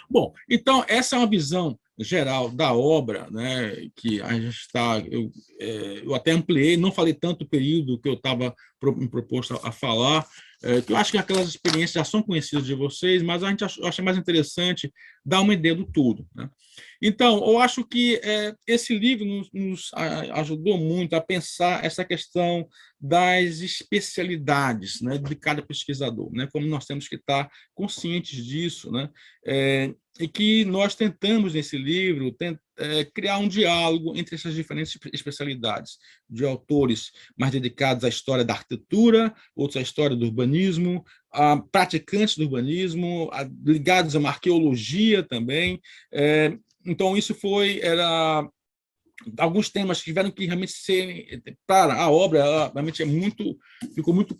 Bom, então, essa é uma visão geral da obra, né, que a gente está... Eu até ampliei, não falei tanto o período que eu estava me proposto a falar, que eu acho que aquelas experiências já são conhecidas de vocês, mas a gente acha mais interessante dar uma ideia do todo, né? Então, eu acho que esse livro nos ajudou muito a pensar essa questão das especialidades, né, de cada pesquisador, né, como nós temos que estar conscientes disso, né, e que nós tentamos, nesse livro, criar um diálogo entre essas diferentes especialidades, de autores mais dedicados à história da arquitetura, outros à história do urbanismo, a praticantes do urbanismo, ligados a uma arqueologia também. Então, isso era alguns temas que tiveram que realmente ser para a obra. Ela realmente ficou muito,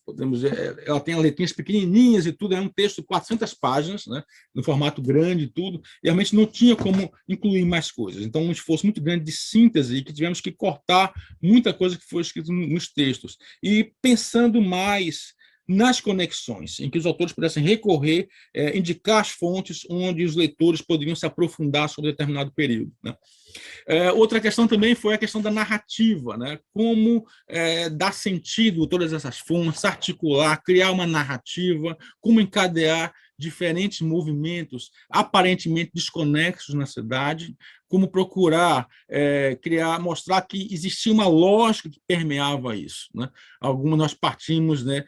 podemos dizer, ela tem letrinhas pequenininhas e tudo, é um texto de 400 páginas, né, no formato grande e tudo, e realmente não tinha como incluir mais coisas. Então, um esforço muito grande de síntese, que tivemos que cortar muita coisa que foi escrito nos textos, e pensando mais nas conexões, em que os autores pudessem recorrer, indicar as fontes onde os leitores poderiam se aprofundar sobre determinado período, né? Outra questão também foi a questão da narrativa, né? Como dar sentido a todas essas fontes, articular, criar uma narrativa, como encadear diferentes movimentos aparentemente desconexos na cidade, como procurar mostrar que existia uma lógica que permeava isso, né? Nós partimos, né,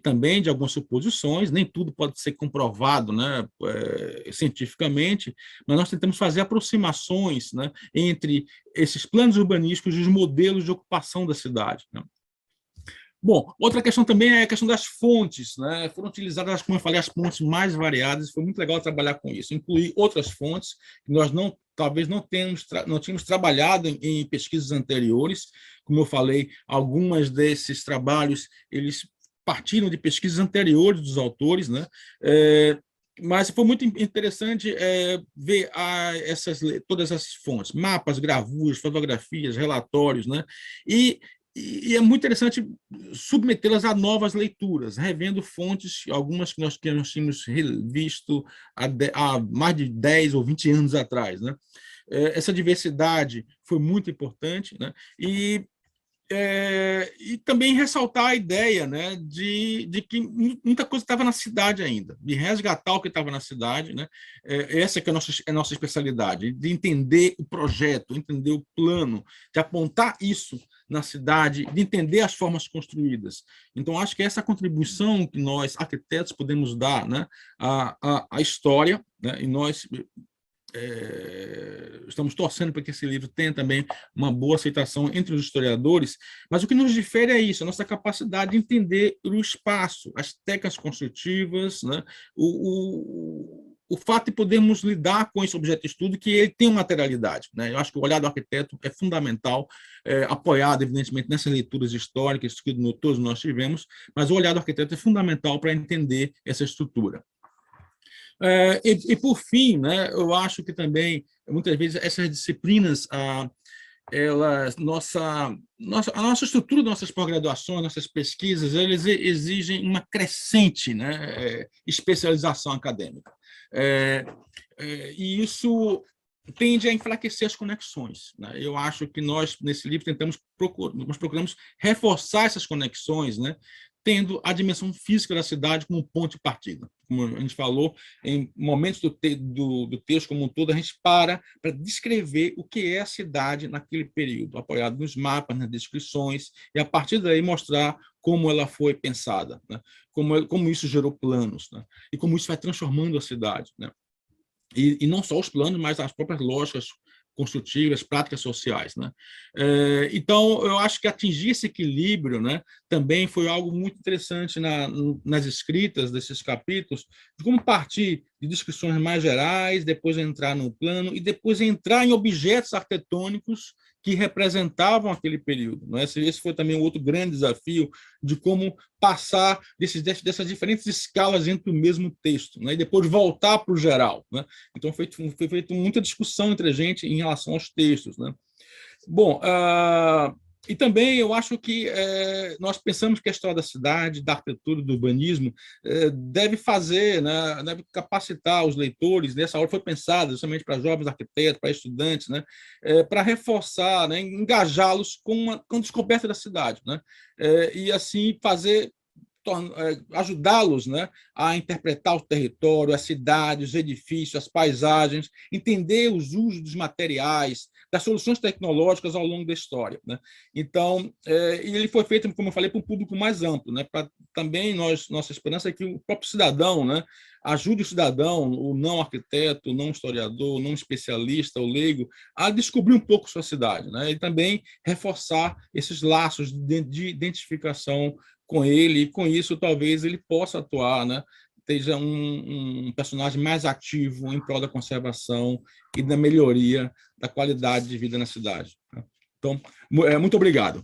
também de algumas suposições, nem tudo pode ser comprovado, né, cientificamente, mas nós tentamos fazer aproximações, né, entre esses planos urbanísticos e os modelos de ocupação da cidade, né? Bom, outra questão também é a questão das fontes, né? Foram utilizadas, como eu falei, as fontes mais variadas, foi muito legal trabalhar com isso, incluir outras fontes que nós talvez não tínhamos trabalhado em pesquisas anteriores. Como eu falei, algumas desses trabalhos, eles partiram de pesquisas anteriores dos autores, né? Mas foi muito interessante ver todas essas fontes, mapas, gravuras, fotografias, relatórios, né? E é muito interessante submetê-las a novas leituras, revendo fontes, algumas que nós tínhamos visto há mais de 10 ou 20 anos atrás, né? Essa diversidade foi muito importante, né? E E também ressaltar a ideia, né, de que muita coisa estava na cidade ainda, de resgatar o que estava na cidade, né? Essa que é a nossa especialidade, de entender o projeto, entender o plano, de apontar isso na cidade, de entender as formas construídas. Então, acho que essa contribuição que nós, arquitetos, podemos dar, né, à história, né, e nós estamos torcendo para que esse livro tenha também uma boa aceitação entre os historiadores, mas o que nos difere é isso, a nossa capacidade de entender o espaço, as técnicas construtivas, né? O fato de podermos lidar com esse objeto de estudo, que ele tem uma materialidade, né? Eu acho que o olhar do arquiteto é fundamental, apoiado, evidentemente, nessas leituras históricas que todos nós tivemos, mas o olhar do arquiteto é fundamental para entender essa estrutura. Por fim, né, eu acho que também, muitas vezes, essas disciplinas, a nossa estrutura, nossas pós-graduações, nossas pesquisas, eles exigem uma crescente, né, especialização acadêmica. E isso tende a enfraquecer as conexões, né? Eu acho que nós, nesse livro, nós procuramos reforçar essas conexões, né? Tendo a dimensão física da cidade como ponto de partida. Como a gente falou, em momentos do texto como um todo, a gente para descrever o que é a cidade naquele período, apoiado nos mapas, nas descrições, e a partir daí mostrar como ela foi pensada, né? Como isso gerou planos, né? E como isso vai transformando a cidade, né? E não só os planos, mas as próprias lógicas construtivas, práticas sociais, né? Então, eu acho que atingir esse equilíbrio, né, também foi algo muito interessante nas escritas desses capítulos, de como partir de descrições mais gerais, depois entrar no plano e depois entrar em objetos arquitetônicos que representavam aquele período, né? Esse foi também um outro grande desafio de como passar dessas diferentes escalas entre o mesmo texto, né? E depois voltar para o geral, né? Então, foi feita muita discussão entre a gente em relação aos textos, né? Bom, e também eu acho que nós pensamos que a história da cidade, da arquitetura, do urbanismo, deve fazer, né, deve capacitar os leitores. Nessa hora foi pensada justamente para jovens arquitetos, para estudantes, né, para reforçar, né, engajá-los com a descoberta da cidade, né, e assim fazer ajudá-los, né, a interpretar o território, as cidades, os edifícios, as paisagens, entender os usos dos materiais, das soluções tecnológicas ao longo da história, né? Então, ele foi feito, como eu falei, para um público mais amplo, né? Para também nossa esperança é que o próprio cidadão, né, ajude o cidadão, o não arquiteto, o não historiador, o não especialista, o leigo, a descobrir um pouco sua cidade, né? E também reforçar esses laços de identificação com ele, e com isso talvez ele possa atuar, né? Seja um personagem mais ativo em prol da conservação e da melhoria da qualidade de vida na cidade. Então, muito obrigado.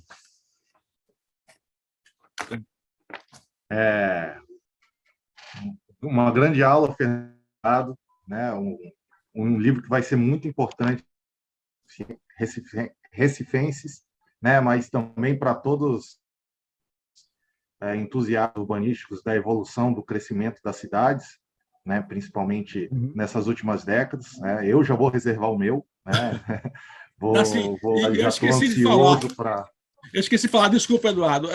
Uma grande aula, Fernando, né? Um livro que vai ser muito importante recifenses, né? Mas também para todos entusiastas urbanísticos da evolução, do crescimento das cidades, né? Principalmente nessas últimas décadas, né? Eu já vou reservar o meu, né? Já estou ansioso para... Eu esqueci de falar, desculpa, Eduardo.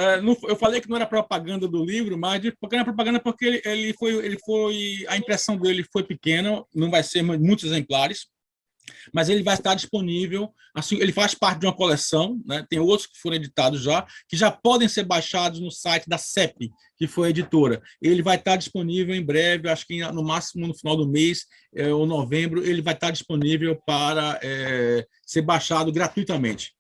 Eu falei que não era propaganda do livro, mas propaganda porque a impressão dele foi pequena, não vai ser muitos exemplares, mas ele vai estar disponível, assim, ele faz parte de uma coleção, né? Tem outros que foram editados já, que já podem ser baixados no site da CEP, que foi a editora. Ele vai estar disponível em breve, acho que no máximo no final do mês, ou novembro, ele vai estar disponível para ser baixado gratuitamente.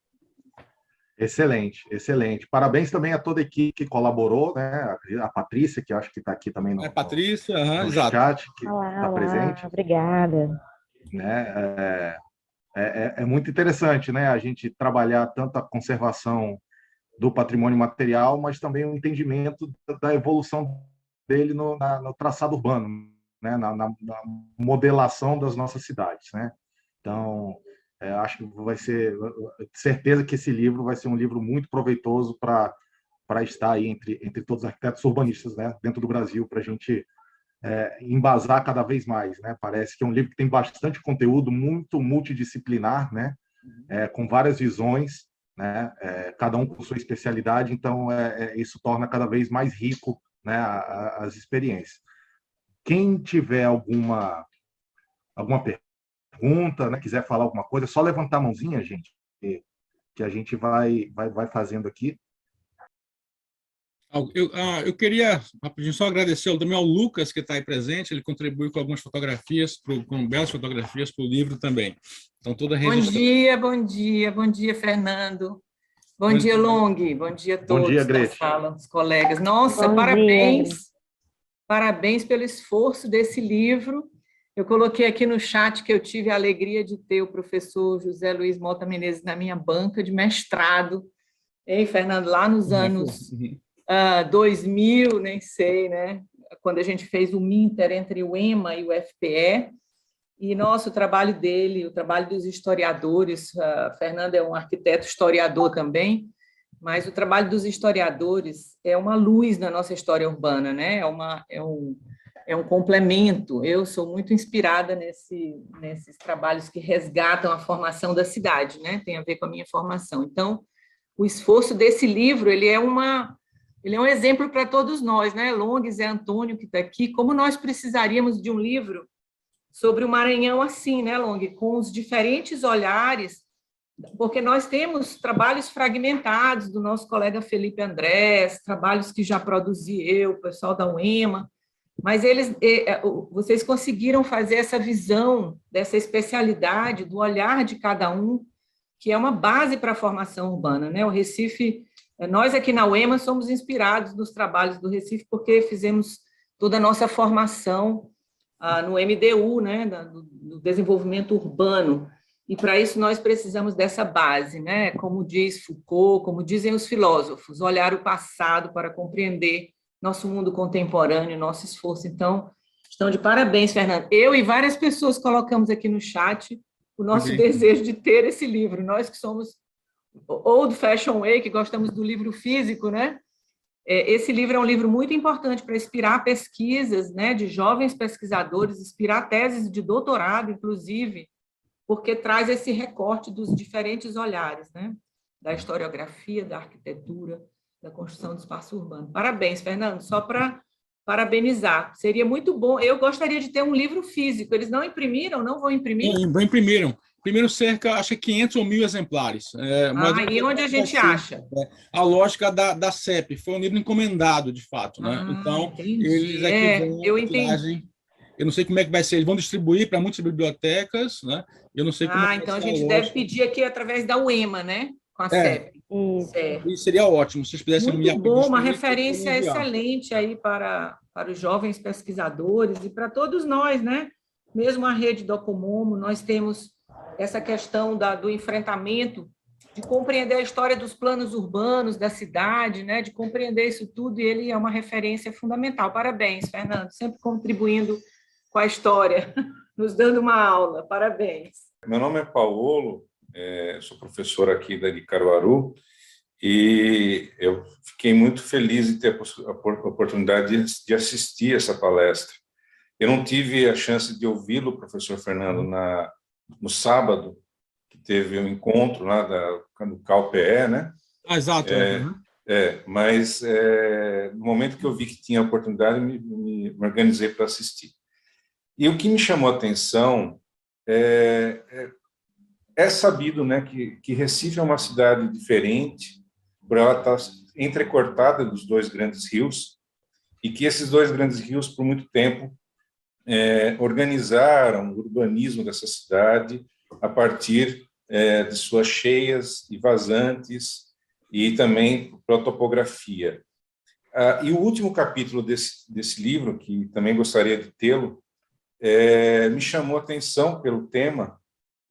Excelente, excelente. Parabéns também a toda a equipe que colaborou, né? A Patrícia, que acho que está aqui também no Patrícia, no chat, que está presente. Obrigada. Né? É muito interessante, né? A gente trabalhar tanto a conservação do patrimônio material, mas também o entendimento da evolução dele no traçado urbano, né? Na modelação das nossas cidades, né? Então, acho que vai ser certeza que esse livro vai ser um livro muito proveitoso para estar aí entre todos os arquitetos urbanistas, né, dentro do Brasil, para a gente embasar cada vez mais, né? Parece que é um livro que tem bastante conteúdo, muito multidisciplinar, né? Com várias visões, né? Cada um com sua especialidade, então isso torna cada vez mais rico, né, as experiências. Quem tiver alguma pergunta, né, quiser falar alguma coisa, é só levantar a mãozinha, gente, que a gente vai fazendo aqui. Eu queria, rapidinho, só agradecer também ao Lucas, que está aí presente, ele contribuiu com algumas fotografias, com belas fotografias para o livro também. Então, toda a registração... Bom dia, Fernando. Bom dia, Long. Bom dia a todos. Bom dia, da Gretchen. sala, os colegas. Nossa, Bom parabéns. dia. Parabéns pelo esforço desse livro. Eu coloquei aqui no chat que eu tive a alegria de ter o professor José Luiz Mota Menezes na minha banca de mestrado, hein, Fernando? Lá nos anos 2000, nem sei, né? Quando a gente fez o Minter entre o EMA e o FPE. E nosso trabalho dele, o trabalho dos historiadores, Fernando é um arquiteto historiador também, mas o trabalho dos historiadores é uma luz na nossa história urbana, né? É um complemento. Eu sou muito inspirada nesses trabalhos que resgatam a formação da cidade, né? Tem a ver com a minha formação. Então, o esforço desse livro, ele é um exemplo para todos nós, né? Long, Zé Antônio, que está aqui, como nós precisaríamos de um livro sobre o Maranhão assim, né, Long? Com os diferentes olhares, porque nós temos trabalhos fragmentados do nosso colega Felipe Andrés, trabalhos que já produzi eu, o pessoal da UEMA, mas vocês conseguiram fazer essa visão dessa especialidade, do olhar de cada um, que é uma base para a formação urbana, né? O Recife, nós aqui na UEMA somos inspirados nos trabalhos do Recife, porque fizemos toda a nossa formação no MDU, né, do desenvolvimento urbano, e para isso nós precisamos dessa base, né, como diz Foucault, como dizem os filósofos, olhar o passado para compreender nosso mundo contemporâneo, nosso esforço. Então, estão de parabéns, Fernando. Eu e várias pessoas colocamos aqui no chat o nosso desejo de ter esse livro, nós que somos old fashion way, que gostamos do livro físico, né? Esse livro é um livro muito importante para inspirar pesquisas, né, de jovens pesquisadores, inspirar teses de doutorado, inclusive, porque traz esse recorte dos diferentes olhares, né, da historiografia, da arquitetura, da construção do espaço urbano. Parabéns, Fernando, só para parabenizar. Seria muito bom. Eu gostaria de ter um livro físico. Eles não imprimiram? Não vão imprimir? Não imprimiram. Primeiro cerca, acho que 500 ou 1.000 exemplares. E onde a gente acha? A lógica da CEP, foi um livro encomendado, de fato. Né? Então, entendi. eles aqui eu entendi. Eu não sei como é que vai ser, eles vão distribuir para muitas bibliotecas, né? Eu não sei como é que então vai a ser gente deve pedir aqui através da UEMA, né? Com a CEP. E seria ótimo, se vocês pudessem muito bom, uma referência excelente aí para os jovens pesquisadores e para todos nós, né? Mesmo a rede Docomomo, nós temos essa questão do enfrentamento, de compreender a história dos planos urbanos da cidade, né? De compreender isso tudo, e ele é uma referência fundamental. Parabéns, Fernando, sempre contribuindo com a história, nos dando uma aula. Parabéns. Meu nome é Paulo, sou professor aqui de Caruaru, e eu fiquei muito feliz de ter a oportunidade de assistir essa palestra. Eu não tive a chance de ouvi-lo, professor Fernando, no sábado, que teve um encontro lá do CalPE, né? Exato. Mas no momento que eu vi que tinha a oportunidade, me organizei para assistir. E o que me chamou a atenção é sabido, né, que Recife é uma cidade diferente, por ela estar entrecortada dos dois grandes rios, e que esses dois grandes rios, por muito tempo, organizaram o urbanismo dessa cidade a partir de suas cheias e vazantes e também pela topografia. E o último capítulo desse livro, que também gostaria de tê-lo, me chamou a atenção pelo tema,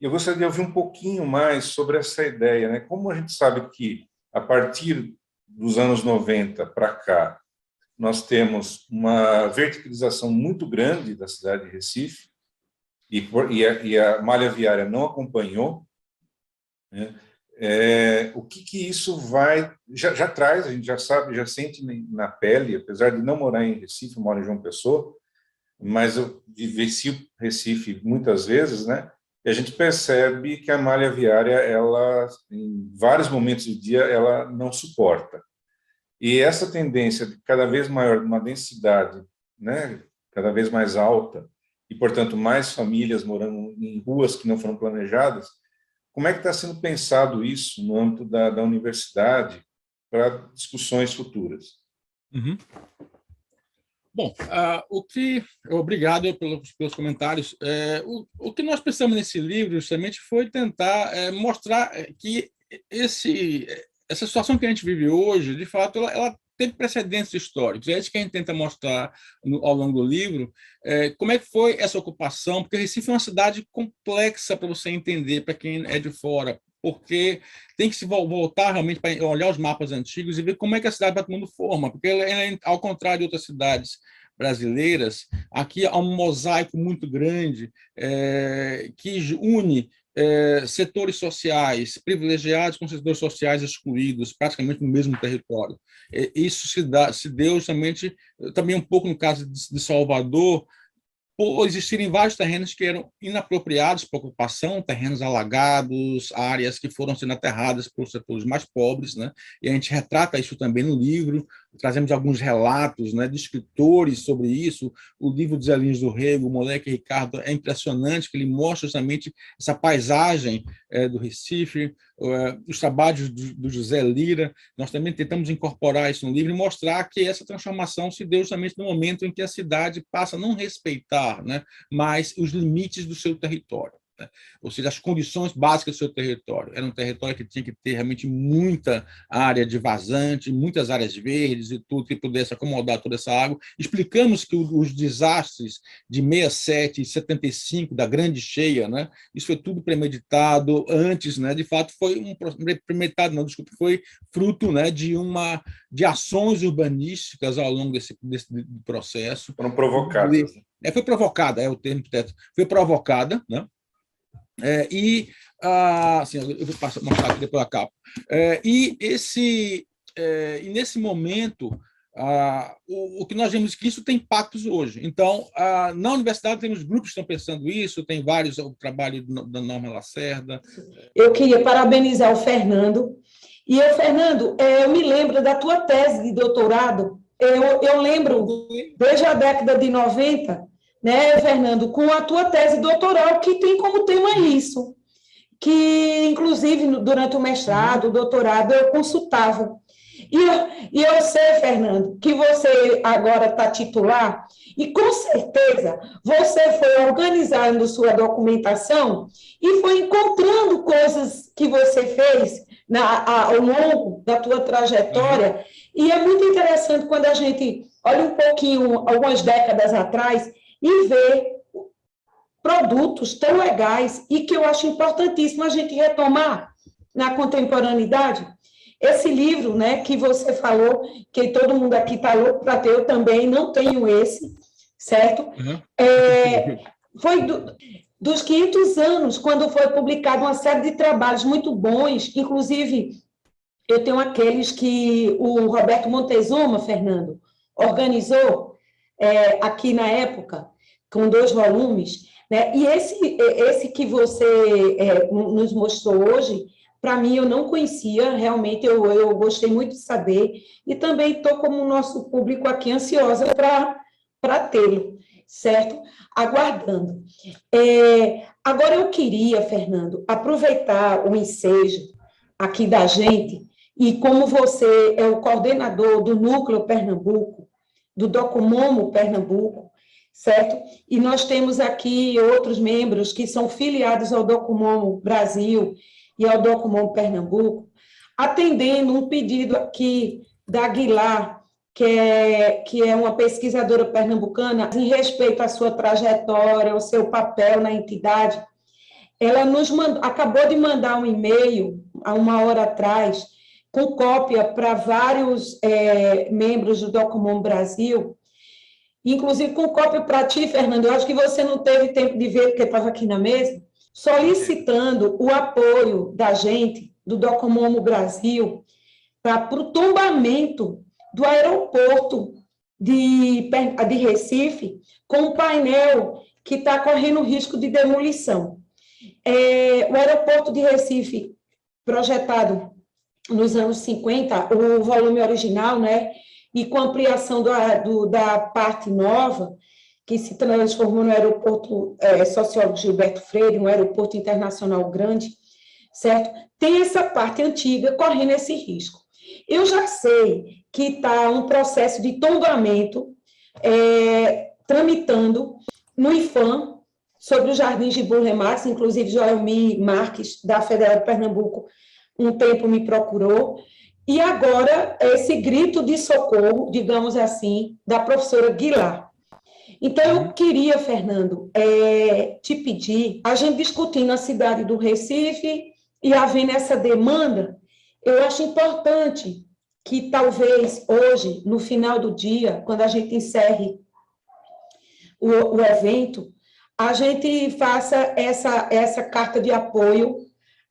e eu gostaria de ouvir um pouquinho mais sobre essa ideia, né? Como a gente sabe que, a partir dos anos 90 para cá, nós temos uma verticalização muito grande da cidade de Recife, e a malha viária não acompanhou, né? O que isso vai... Já traz, a gente já sabe, já sente na pele, apesar de não morar em Recife, eu moro em João Pessoa, mas eu vivencio Recife muitas vezes, né? e a gente percebe que a malha viária, ela, em vários momentos do dia, ela não suporta. E essa tendência de cada vez maior, de uma densidade, né, cada vez mais alta, e, portanto, mais famílias morando em ruas que não foram planejadas, como é que está sendo pensado isso no âmbito da universidade para discussões futuras? Uhum. Bom, obrigado pelos comentários. O que nós pensamos nesse livro, justamente, foi tentar mostrar que essa situação que a gente vive hoje, de fato, ela teve precedentes históricos. É isso que a gente tenta mostrar ao longo do livro, como é que foi essa ocupação, porque Recife é uma cidade complexa para você entender, para quem é de fora, porque tem que se voltar realmente para olhar os mapas antigos e ver como é que a cidade vai tomando forma, porque ela, ao contrário de outras cidades brasileiras, aqui há um mosaico muito grande que une setores sociais privilegiados com setores sociais excluídos, praticamente no mesmo território. Isso se deu justamente, também um pouco no caso de Salvador, por existirem vários terrenos que eram inapropriados para ocupação, terrenos alagados, áreas que foram sendo aterradas por setores mais pobres, né? E a gente retrata isso também no livro, trazemos alguns relatos, né, de escritores sobre isso. O livro de Zé Lins do Rego, o Moleque Ricardo, é impressionante, que ele mostra justamente essa paisagem do Recife, os trabalhos do José Lira. Nós também tentamos incorporar isso no livro e mostrar que essa transformação se deu justamente no momento em que a cidade passa a não respeitar, né, mas os limites do seu território, né? Ou seja, as condições básicas do seu território. Era um território que tinha que ter realmente muita área de vazante, muitas áreas verdes e tudo que pudesse acomodar toda essa água. Explicamos que os desastres de 67 e 75, da grande cheia, né, isso foi tudo premeditado antes, né, de fato foi premeditado, não, desculpa, foi fruto, né, de ações urbanísticas ao longo desse processo. Foram provocadas. Foi provocada, é o termo, foi provocada, né? Assim, eu vou mostrar aqui depois a capa. E nesse momento, o que nós vemos que isso tem impactos hoje. Então, na universidade temos grupos que estão pensando isso, tem vários, o trabalho da Norma Lacerda. Eu queria parabenizar o Fernando. E Fernando, eu me lembro da tua tese de doutorado. Eu lembro, desde a década de 90, né, Fernando, com a tua tese doutoral, que tem como tema isso, que, inclusive, durante o mestrado, o doutorado, eu consultava. E eu sei, Fernando, que você agora está titular, e, com certeza, você foi organizando sua documentação e foi encontrando coisas que você fez ao longo da tua trajetória, e é muito interessante quando a gente olha um pouquinho, algumas décadas atrás, e vê produtos tão legais e que eu acho importantíssimo a gente retomar na contemporaneidade. Esse livro, né, que você falou, que todo mundo aqui está louco para ter, eu também não tenho esse, certo? Foi dos 500 anos, quando foi publicado uma série de trabalhos muito bons, inclusive eu tenho aqueles que o Roberto Montezuma, Fernando, organizou aqui na época, com 2 volumes, né? E esse que você nos mostrou hoje, para mim, eu não conhecia, realmente eu gostei muito de saber, e também estou, como o nosso público aqui, ansiosa para tê-lo, certo? Aguardando. Agora, eu queria, Fernando, aproveitar o ensejo aqui da gente, e como você é o coordenador do Núcleo Pernambuco, do Documomo Pernambuco, certo? E nós temos aqui outros membros que são filiados ao Documomo Brasil e ao Documomo Pernambuco, atendendo um pedido aqui da Aguilar, que é uma pesquisadora pernambucana, em respeito à sua trajetória, ao seu papel na entidade. Ela acabou de mandar um e-mail, há 1 hora atrás, com cópia para vários membros do Documomo Brasil, inclusive com cópia para ti, Fernando. Eu acho que você não teve tempo de ver, porque estava aqui na mesa, solicitando o apoio da gente, do Documomo Brasil, para o tombamento do aeroporto de Recife, com um painel que está correndo risco de demolição. O aeroporto de Recife, projetado nos anos 50, o volume original, né, e com a ampliação da parte nova, que se transformou no aeroporto sociólogo Gilberto Freire, um aeroporto internacional grande, certo? Tem essa parte antiga correndo esse risco. Eu já sei que está um processo de tombamento tramitando no IFAM sobre os jardins de Burle Marx, inclusive Joelmi Marques, da Federal de Pernambuco, um tempo me procurou, e agora esse grito de socorro, digamos assim, da professora Guilar. Então, eu queria, Fernando, te pedir, a gente discutindo a cidade do Recife e havendo essa demanda, eu acho importante que talvez hoje, no final do dia, quando a gente encerre o evento, a gente faça essa carta de apoio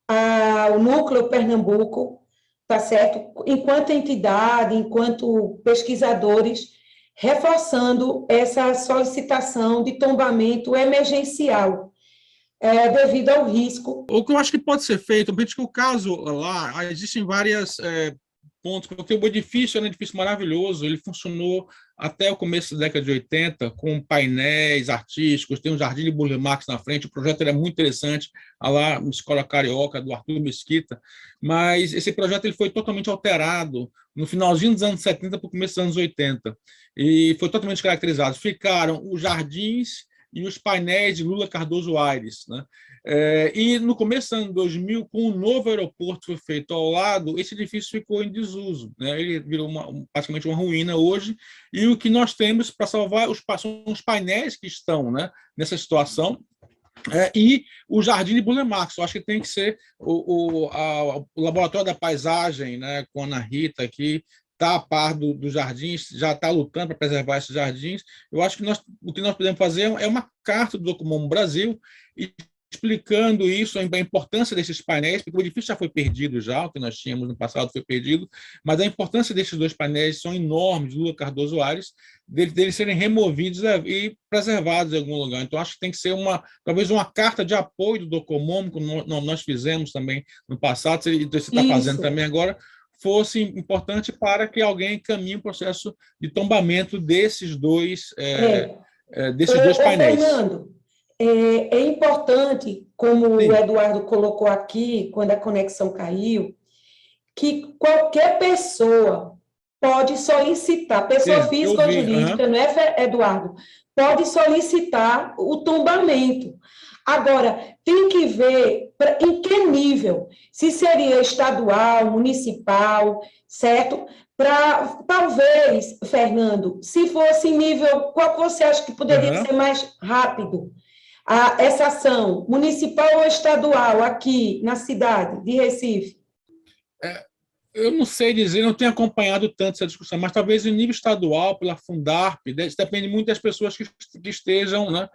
ao Núcleo Pernambuco, tá certo? Enquanto entidade, enquanto pesquisadores, reforçando essa solicitação de tombamento emergencial, devido ao risco. O que eu acho que pode ser feito, porque o caso lá, existem vários pontos, porque o edifício é um edifício maravilhoso, ele funcionou até o começo da década de 80, com painéis artísticos, tem um jardim de Burle Marx na frente, o projeto era muito interessante, lá na Escola Carioca, do Arthur Mesquita, mas esse projeto ele foi totalmente alterado no finalzinho dos anos 70 para o começo dos anos 80, e foi totalmente caracterizado. Ficaram os jardins e os painéis de Lula Cardoso Aires, né? E no começo do ano 2000, com o novo aeroporto que foi feito ao lado, esse edifício ficou em desuso, né? Ele virou praticamente uma ruína hoje, e o que nós temos para salvar são os painéis que estão, né, nessa situação, e o Jardim de Burle Marx. Eu acho que tem que ser o Laboratório da Paisagem, né, com a Ana Rita aqui, está a par dos jardins, já está lutando para preservar esses jardins. Eu acho que o que nós podemos fazer é uma carta do Docomomo Brasil explicando isso, a importância desses painéis, porque o edifício já foi perdido já, o que nós tínhamos no passado foi perdido, mas a importância desses dois painéis são enormes, Lula Cardoso Aires, deles serem removidos e preservados em algum lugar. Então, acho que tem que ser talvez uma carta de apoio do Docomomo, como nós fizemos também no passado, você está fazendo também agora, fosse importante para que alguém encaminhe o processo de tombamento desses dois painéis. Fernando, é importante, como Sim. o Eduardo colocou aqui, quando a conexão caiu, que qualquer pessoa pode solicitar, pessoa física ou jurídica, não é, Eduardo? Pode solicitar o tombamento. Agora, tem que ver em que nível, se seria estadual, municipal, certo? Para, talvez, Fernando, se fosse nível, qual que você acha que poderia ser mais rápido? Essa ação municipal ou estadual aqui na cidade de Recife? Eu não sei dizer, não tenho acompanhado tanto essa discussão, mas talvez em nível estadual, pela Fundarp, isso depende muito das pessoas que estejam, né,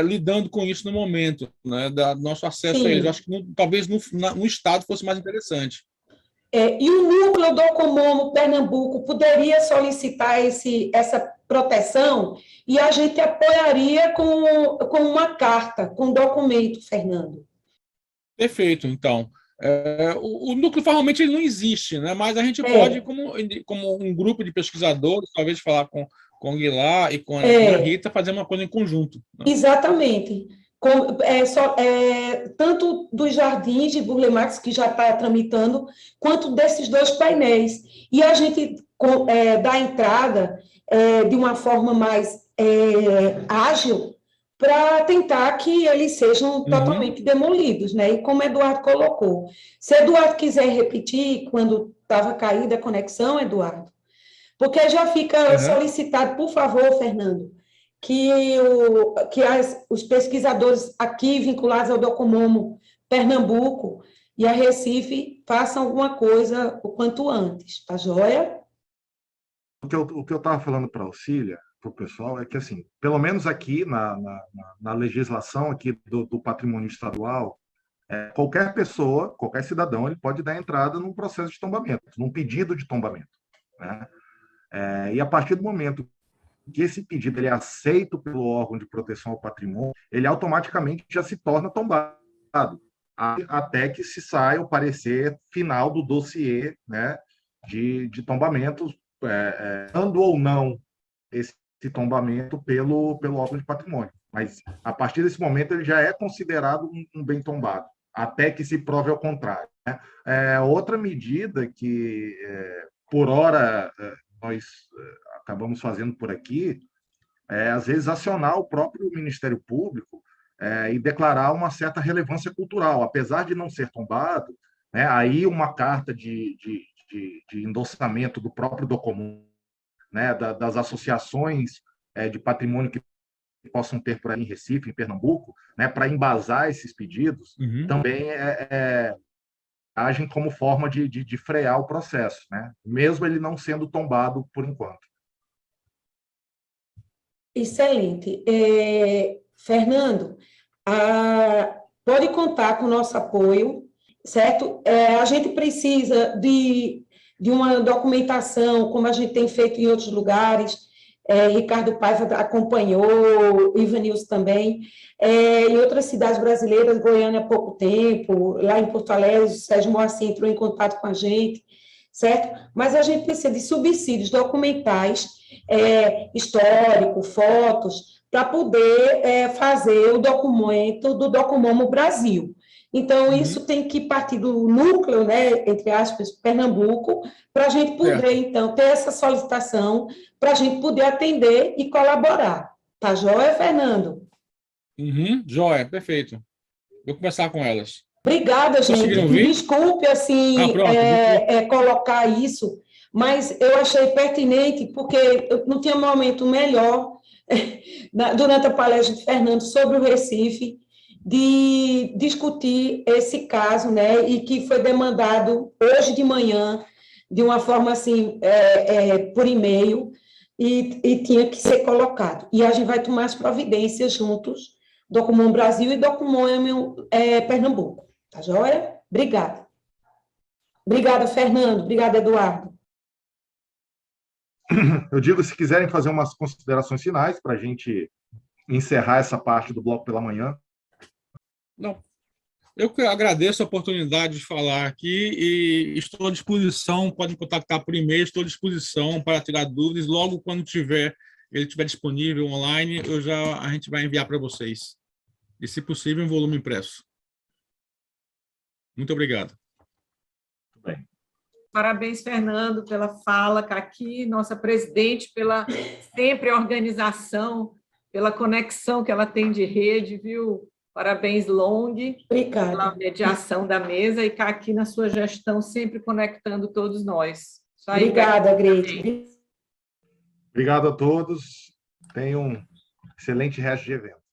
lidando com isso no momento, né, do nosso acesso a eles. Eu acho que talvez no Estado fosse mais interessante. E o Núcleo Docomomo Pernambuco poderia solicitar essa proteção e a gente apoiaria com uma carta, com um documento, Fernando. Perfeito, então. O núcleo formalmente ele não existe, né? Mas a gente pode, como um grupo de pesquisadores, talvez falar com o Guilar e com a Rita, fazer uma coisa em conjunto. Né? Exatamente. Tanto dos jardins de Burle Marx, que já está tramitando, quanto desses dois painéis. E a gente dá entrada de uma forma mais ágil para tentar que eles sejam totalmente demolidos, né? E como Eduardo colocou. Se Eduardo quiser repetir, quando estava caída a conexão, Eduardo, porque já fica solicitado, por favor, Fernando, que os pesquisadores aqui vinculados ao Docomomo Pernambuco e a Recife façam alguma coisa o quanto antes, tá joia? O que eu estava falando para a Auxília, para o pessoal, é que, assim, pelo menos aqui na legislação aqui do patrimônio estadual, qualquer pessoa, qualquer cidadão, ele pode dar entrada num processo de tombamento, num pedido de tombamento, né? E a partir do momento que esse pedido ele é aceito pelo órgão de proteção ao patrimônio, ele automaticamente já se torna tombado. até que se saia o parecer final do dossiê, né, de tombamentos, dando ou não esse tombamento pelo órgão de patrimônio. Mas, a partir desse momento, ele já é considerado um bem tombado, até que se prove ao contrário, né? Outra medida que, por hora, nós acabamos fazendo por aqui, às vezes, acionar o próprio Ministério Público e declarar uma certa relevância cultural, apesar de não ser tombado, né? Aí uma carta de endossamento do próprio Docomum, né? Das associações de patrimônio que possam ter por aí em Recife, em Pernambuco, né? Para embasar esses pedidos, também agem como forma de frear o processo, né? Mesmo ele não sendo tombado por enquanto. Excelente. Fernando, pode contar com o nosso apoio, certo? A gente precisa de uma documentação, como a gente tem feito em outros lugares, Ricardo Paiva acompanhou, Ivanilson também, em outras cidades brasileiras, Goiânia há pouco tempo, lá em Porto Alegre, o Sérgio Moacir entrou em contato com a gente, certo? Mas a gente precisa de subsídios documentais, histórico, fotos, para poder fazer o documento do Documomo Brasil. Então, isso tem que partir do núcleo, né, entre aspas, Pernambuco, para a gente poder, então, ter essa solicitação, para a gente poder atender e colaborar. Tá joia, Fernando? Joia, perfeito. Vou conversar com elas. Obrigada, gente. Desculpe, assim, colocar isso, mas eu achei pertinente, porque não tinha momento melhor, durante a palestra de Fernando sobre o Recife, de discutir esse caso, né, e que foi demandado hoje de manhã, de uma forma, assim, por e-mail, e tinha que ser colocado. E a gente vai tomar as providências juntos, Documom Brasil e Documom Pernambuco. Tá joia? Obrigada. Obrigada, Fernando. Obrigada, Eduardo. Eu digo, se quiserem fazer umas considerações finais para a gente encerrar essa parte do bloco pela manhã. Não. Eu agradeço a oportunidade de falar aqui e estou à disposição, podem me contactar por e-mail, estou à disposição para tirar dúvidas. Logo, quando ele estiver disponível online, a gente vai enviar para vocês. E, se possível, em volume impresso. Muito obrigado. Muito bem. Parabéns, Fernando, pela fala, Caqui, nossa presidente, pela sempre organização, pela conexão que ela tem de rede, viu? Parabéns, Long, Obrigada. pela mediação da mesa e Caqui na sua gestão, sempre conectando todos nós. Obrigada, Grete. Obrigado a todos. Tenham um excelente resto de evento.